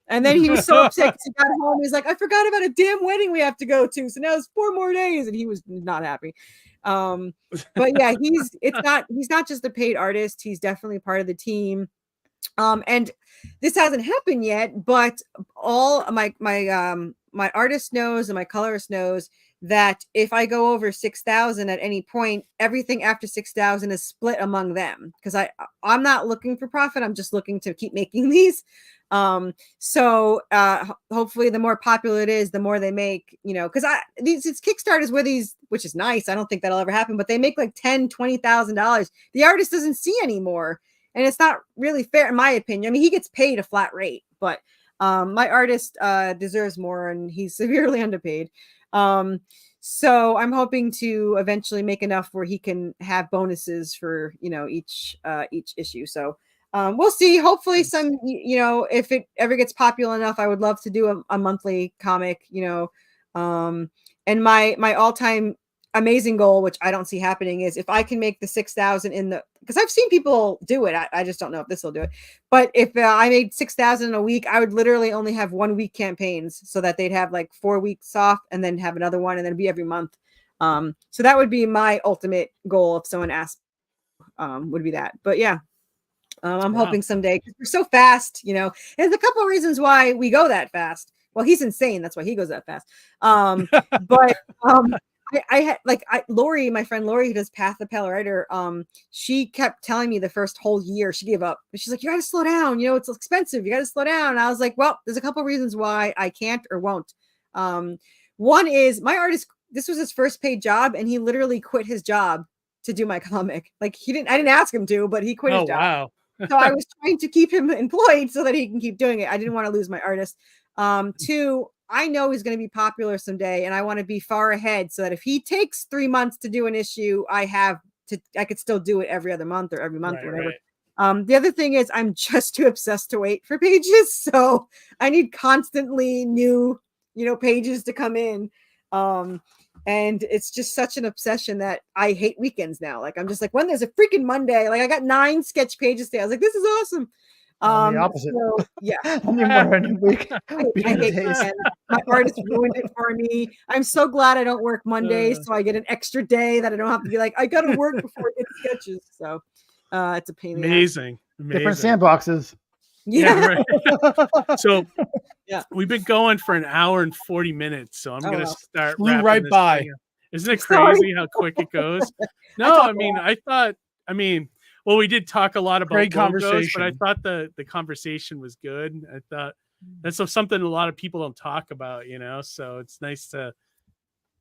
And then he was so upset because he got home. He's like, I forgot about a damn wedding we have to go to. So now it's 4 more days. And he was not happy. But yeah, he's not just a paid artist. He's definitely part of the team. And this hasn't happened yet, but all my artist knows and my colorist knows that if I go over 6,000 at any point, everything after 6,000 is split among them, because I'm not looking for profit. I'm just looking to keep making these. So hopefully the more popular it is, the more they make, because it's Kickstarters where these, which is nice. I don't think that'll ever happen, but they make like $10,000-$20,000. The artist doesn't see anymore. And it's not really fair, in my opinion. I mean, he gets paid a flat rate, but my artist deserves more, and he's severely underpaid. So I'm hoping to eventually make enough where he can have bonuses for, each issue. So we'll see. Hopefully if it ever gets popular enough, I would love to do a monthly comic, and my all-time amazing goal, which I don't see happening, is if I can make the 6,000 because I've seen people do it. I just don't know if this will do it. But if I made 6,000 in a week, I would literally only have 1 week campaigns, so that they'd have like 4 weeks off and then have another one, and then it'd be every month. So that would be my ultimate goal if someone asked, would be that. But yeah, I'm hoping someday, because we're so fast, there's a couple of reasons why we go that fast. Well, he's insane. That's why he goes that fast. But I had Lori, my friend Lori, who does Path the Pale Rider. She kept telling me the first whole year she gave up. She's like, you got to slow down. It's expensive. You got to slow down. And I was like, well, there's a couple of reasons why I can't or won't. One is my artist. This was his first paid job, and he literally quit his job to do my comic. Like, I didn't ask him to, but he quit his job. Wow. So I was trying to keep him employed so that he can keep doing it. I didn't want to lose my artist. Two, I know he's going to be popular someday, and I want to be far ahead so that if he takes 3 months to do an issue, I could still do it every other month or every month or whatever. Right. The other thing is I'm just too obsessed to wait for pages. So I need constantly new, pages to come in. And it's just such an obsession that I hate weekends now. Like, I'm just like, when there's a freaking Monday, like I got 9 sketch pages today. I was like, this is awesome. I'm the opposite. So, yeah. I need more in a week. I hate weekends. My artist ruined it for me. I'm so glad I don't work Mondays, so I get an extra day that I don't have to be like, I gotta work before I get sketches. So it's a pain in the ass. Amazing. Different sandboxes. Yeah. Right. So Yeah. we've been going for an hour and 40 minutes, so I'm Oh, gonna wow. start Flew wrapping right this by. thing up. Isn't it Sorry. crazy how quick it goes? No, talk I a mean, lot. well, we did talk a lot about Great logos, but I conversation. thought the conversation was good. I thought that's something a lot of people don't talk about, so it's nice to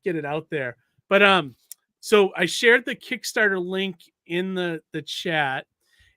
get it out there. But so I shared the Kickstarter link in the chat.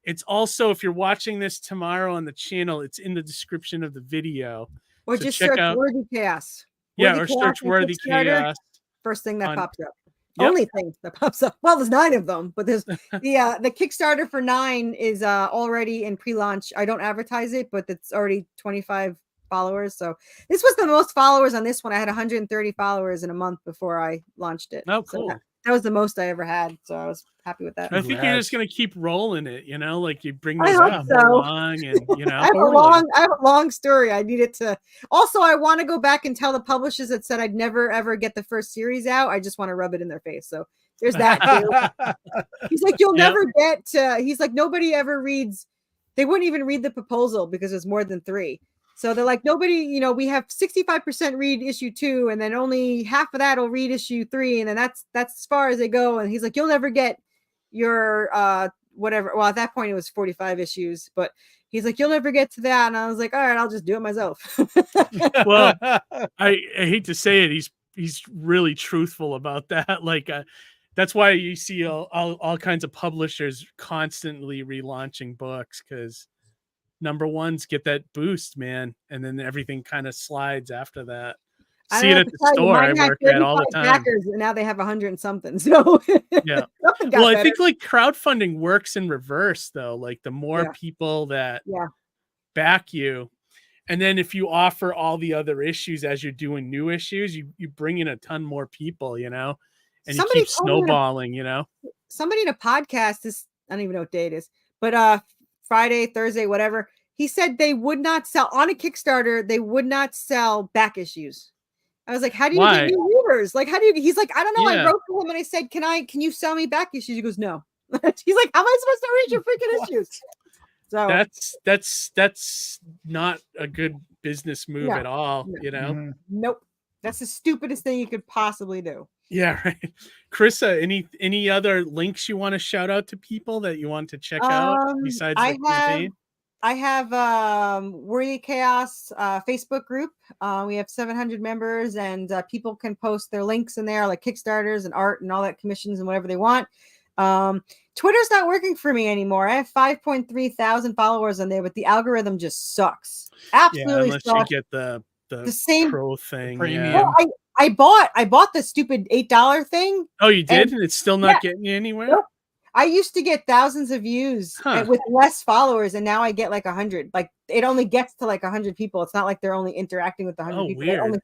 It's also, if you're watching this tomorrow on the channel, it's in the description of the video. Or So just check search out- Worthy Chaos. Yeah, Worthy or Chaos search on Worthy Kickstarter. Chaos. First thing that on- pops up. Yep. Only thing that pops up. Well, there's 9 of them, but there's the Kickstarter for 9 is already in pre-launch. I don't advertise it, but it's already 25 followers. So this was the most followers on this one. I had 130 followers in a month before I launched it. Oh, So cool. that was the most I ever had. So I was happy with that. I think you're just Congrats. gonna keep rolling it, like you bring I those hope people so. along, and I have Totally. I have a long story. I needed to. Also, I want to go back and tell the publishers that said I'd never ever get the first series out. I just want to rub it in their face. So there's that too. He's like, you'll Yep. never get. He's like, nobody ever reads. They wouldn't even read the proposal because there's more than 3. So they're like, nobody. We have 65% read issue 2, and then only half of that will read issue 3, and then that's as far as they go. And he's like, you'll never get your whatever. Well, at that point it was 45 issues, but he's like, you'll never get to that. And I was like, all right, I'll just do it myself. Well, I hate to say it, he's really truthful about that. Like, that's why you see all kinds of publishers constantly relaunching books, because number ones get that boost, man, and then everything kind of slides after that. I See don't it know at what to the tell you, store I mine had work at all the 35 time. backers, and now they have 100 and something. So Yeah. something got Well, I better. think like crowdfunding works in reverse though. Like the more Yeah. people that Yeah. back you, and then if you offer all the other issues as you're doing new issues, you bring in a ton more people, and Somebody you keep told me to- snowballing, Somebody in a podcast, this I don't even know what day it is, but Friday, Thursday, whatever. He said they would not sell on a Kickstarter. They would not sell back issues. I was like, how do you Why? get new readers? Like, how do you? He's like, I don't know. Yeah. I wrote to him and I said, can you sell me back issues? He goes, no. He's like, how am I supposed to read your freaking issues? So That's not a good business move No. at all, No. Mhm. nope. That's the stupidest thing you could possibly do. Yeah, right. Carissa, any other links you want to shout out to people that you want to check out besides the campaign? I have Worthy Chaos Facebook group. We have 700 members, and people can post their links in there, like Kickstarters and art and all that, commissions and whatever they want. Twitter's not working for me anymore. I have 5.3 thousand followers on there, but the algorithm just sucks. Absolutely Unless sucks. you get the same pro thing. premium. Yeah. Well, I bought the stupid $8 thing. Oh, you did, And- and it's still not getting you anywhere. Nope. I used to get thousands of views with less followers, and now I get like 100. Like it only gets to like 100 people. It's not like they're only interacting with 100 Oh, people. They're weird. only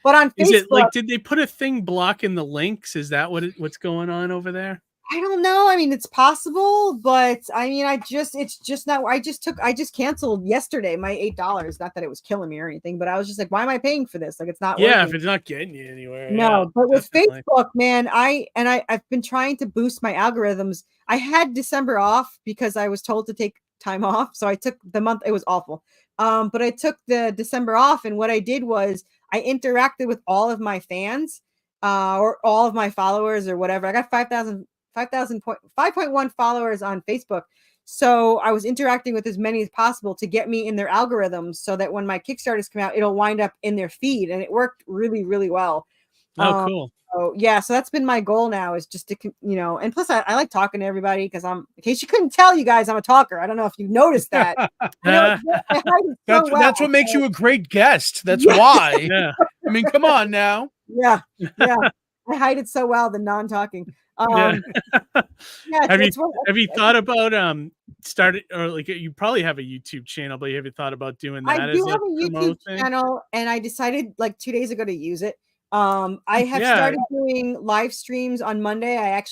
But on Is Facebook, it like, did they put a thing blocking the links? Is that what's going on over there? I don't know. I mean, it's possible, but I mean, it's just not. I just canceled yesterday my $8. Not that it was killing me or anything, but I was just like, why am I paying for this? Like, it's not. Yeah, working. if it's not getting you anywhere. No, yeah, but with definitely. Facebook, man, I've been trying to boost my algorithms. I had December off because I was told to take time off, so I took the month. It was awful. But I took the December off, and what I did was I interacted with all of my fans, or all of my followers, or whatever. I got 5.1 followers on Facebook. So I was interacting with as many as possible to get me in their algorithms so that when my Kickstarters come out, it'll wind up in their feed. And it worked really, really well. Oh, cool. So yeah, so that's been my goal now, is just to, and plus I like talking to everybody, because in case you couldn't tell, you guys, I'm a talker. I don't know if you noticed that. That's what makes you a great guest. That's Yeah. why. Yeah. I mean, come on now. Yeah. I hide it so well, the non-talking. Yeah. Yeah, Have it's you thought about started, or like, you probably have a YouTube channel, but have you thought about doing that? I do as have a YouTube promote thing? channel, and I decided like 2 days ago to use it. I have started doing live streams on Monday. I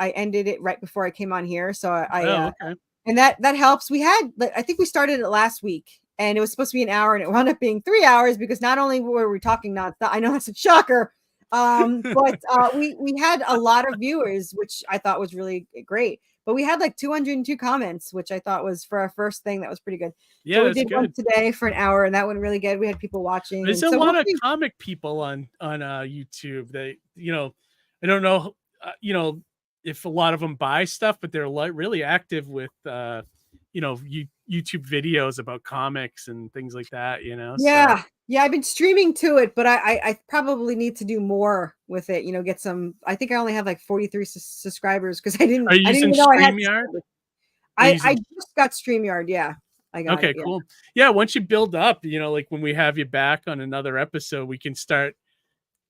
ended it right before I came on here. So I Okay. and that helps. We had, I think we started it last week, and it was supposed to be an hour, and it wound up being 3 hours because not only were we talking nonstop, I know that's a shocker, but we had a lot of viewers, which I thought was really great. But we had like 202 comments, which I thought was for our first thing, that was pretty good. Yeah, so we that's did good. one today for an hour, and that went really good. We had people watching. There's a lot of comic people on YouTube. They, I don't know, if a lot of them buy stuff, but they're like really active with, YouTube videos about comics and things like that. Yeah, yeah. I've been streaming to it, but I probably need to do more with it. Get some. I think I only have like 43 subscribers because I didn't. Are you using StreamYard? I just got StreamYard. Yeah. I got okay, it, yeah. cool. Yeah, once you build up, like when we have you back on another episode, we can start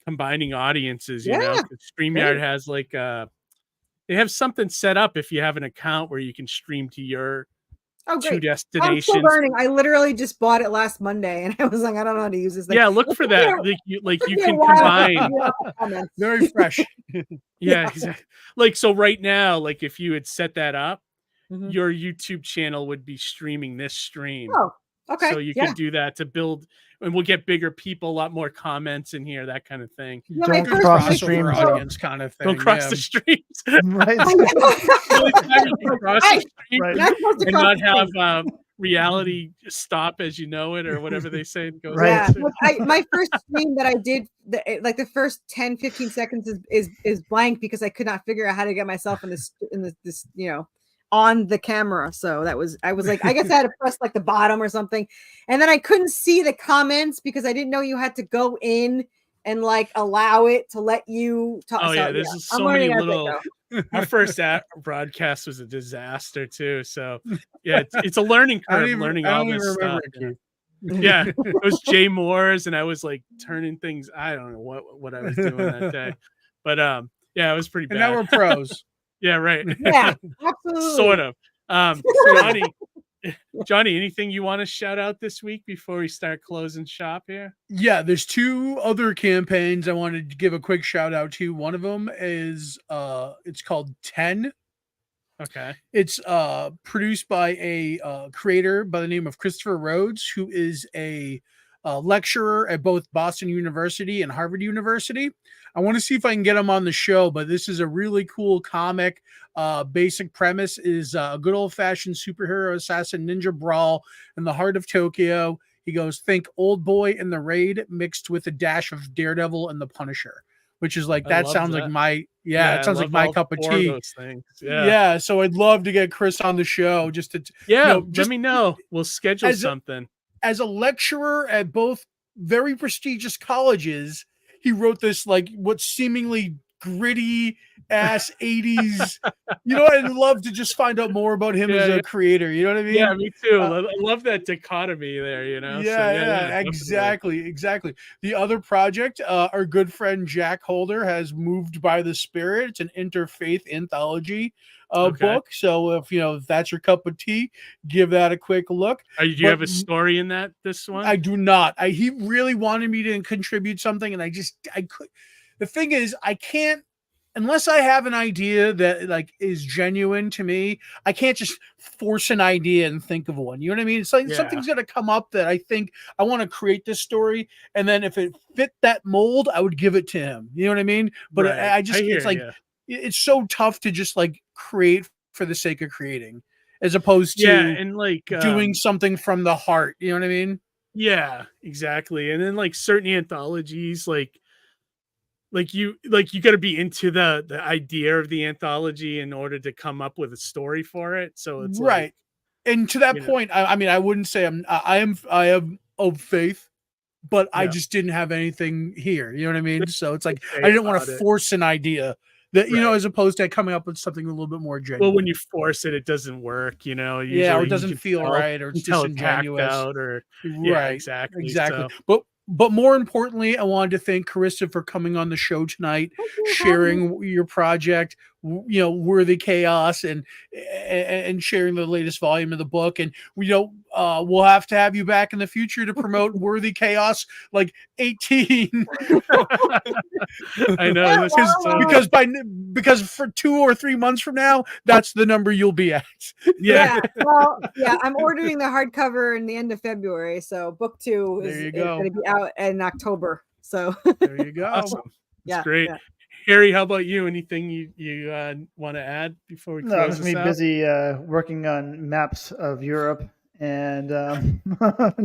combining audiences. StreamYard has like they have something set up if you have an account where you can stream to your two destinations. I'm still learning. I literally just bought it last Monday, and I was like, I don't know how to use this thing. Yeah, look for that. You can combine. Very fresh. Yeah, exactly. So right now, if you had set that up, your YouTube channel would be streaming this stream. Oh, okay. So you could do that to build, and we'll get bigger people, a lot more comments in here, that kind of thing. Don't cross the streams, audience kind of thing. Don't cross the streams. Right. And not have reality stop as you know it, or whatever they say. Yeah. My first stream that I did, the first 10-15 seconds is blank because I could not figure out how to get myself in this on the camera. So I was like, I guess I had to press like the bottom or something. And then I couldn't see the comments because I didn't know you had to go in and like allow it to let you talk. Oh yeah, there's so many little. Our first broadcast was a disaster too. So yeah, it's a learning curve, learning all this stuff. Yeah, it was Jay Moore's, and I was like turning things. I don't know what I was doing that day, but yeah, it was pretty bad. And now we're pros. Yeah, right. Yeah, absolutely. Sort of. Johnny, anything you want to shout out this week before we start closing shop here? Yeah, there's two other campaigns I wanted to give a quick shout out to. One of them is it's called 10. Okay. It's produced by a creator by the name of Christopher Rhodes, who is a lecturer at both Boston University and Harvard University. I want to see if I can get him on the show, but this is a really cool comic. Basic premise is a good old-fashioned superhero assassin ninja brawl in the heart of Tokyo. He goes, think Old Boy and the Raid mixed with a dash of Daredevil and the Punisher, which is like, that sounds like my, it sounds like my cup of tea. Yeah. So I'd love to get Chris on the show just to, let me know. We'll schedule something. As a lecturer at both very prestigious colleges, he wrote this like what seemingly gritty ass 80s. I'd love to just find out more about him as a creator. You know what I mean? Yeah, me too. I love that dichotomy there. Exactly. The other project, our good friend Jack Holder has Moved by the Spirit. It's an interfaith anthology book. So if that's your cup of tea, give that a quick look. Do you have a story in this one? I do not. He really wanted me to contribute something, and I could. The thing is, I can't, unless I have an idea that like is genuine to me. I can't just force an idea and think of one. You know what I mean? It's like something's going to come up that I think I want to create this story, and then if it fit that mold, I would give it to him. You know what I mean? But I just, it's like, it's so tough to just like create for the sake of creating, as opposed to and like doing something from the heart. You know what I mean? Yeah, exactly. And then like certain anthologies, like you got to be into the idea of the anthology in order to come up with a story for it. So it's right. And to that point, I mean, I wouldn't say I am of faith, but I just didn't have anything here. You know what I mean? So it's like, I didn't want to force an idea that, as opposed to coming up with something a little bit more genuine. Well, when you force it, it doesn't work, or it doesn't feel right, or it's disingenuous. Right. Exactly. So. But more importantly, I wanted to thank Corissa for coming on the show tonight, sharing your project Worthy Chaos and sharing the latest volume of the book. And we'll have to have you back in the future to promote Worthy Chaos like 18. I know because for 2 or 3 months from now, that's the number you'll be at. Yeah. I'm ordering the hardcover in the end of February, so book 2 is going to be out in October. So there you go. Awesome. That's great. Yeah. Harry, how about you? Anything you want to add before we close this out? No, I'm just gonna be busy working on maps of Europe and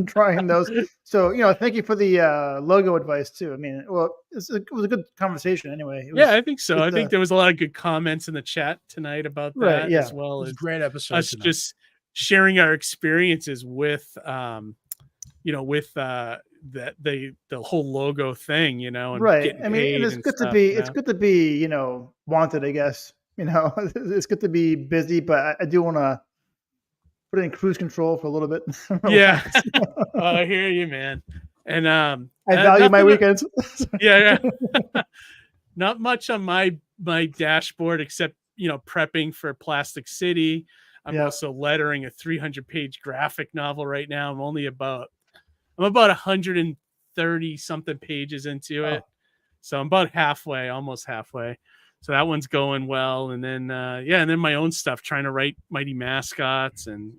trying those. So, thank you for the logo advice too. I mean, well, it was a good conversation anyway. I think so. I think there was a lot of good comments in the chat tonight about that, as well as a great episode. Us just sharing our experiences with, the whole logo thing, and right. I mean, and it's good to be, it's good to be, wanted, I guess. It's good to be busy, but I do want to put it in cruise control for a little bit. Yeah. I hear you, man. And I value my weekends. Yeah. Not much on my dashboard except, prepping for Plastic City. I'm also lettering a 300-page graphic novel right now. I'm about 130 something pages into it. So I'm about almost halfway. So that one's going well. And then, and then my own stuff, trying to write Mighty Mascots and,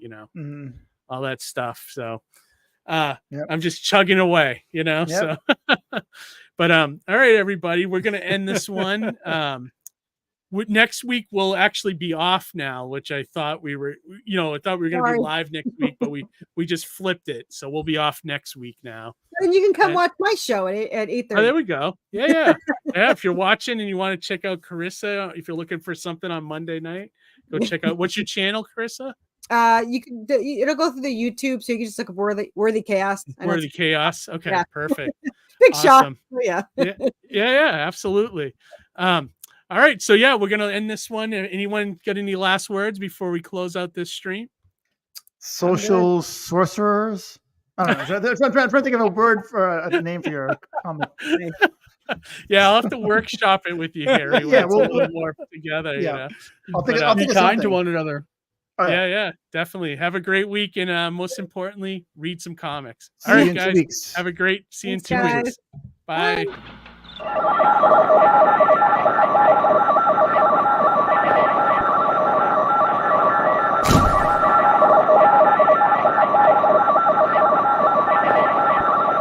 all that stuff. So I'm just chugging away, so, but, all right, everybody, we're going to end this one. Next week we'll actually be off now, which I thought we were, going to be live next week, but we just flipped it. So we'll be off next week now. And you can come watch my show at 8:30. Oh, there we go. Yeah. If you're watching and you want to check out Corissa, if you're looking for something on Monday night, go check out. What's your channel, Corissa? It'll go through the YouTube, so you can just look up Worthy Chaos. Worthy Chaos. Okay, perfect. Big shot. Yeah, absolutely. All right, so we're gonna end this one. Anyone got any last words before we close out this stream? Social sorcerers. I don't know. I'm trying to think of a word for a name for your comment. I'll have to workshop it with you, Harry. We'll a little more together. I'll be kind to one another. Definitely. Have a great week, and most importantly, read some comics. See All right, you guys. Have a great. See you in 2 weeks. Bye. Bye.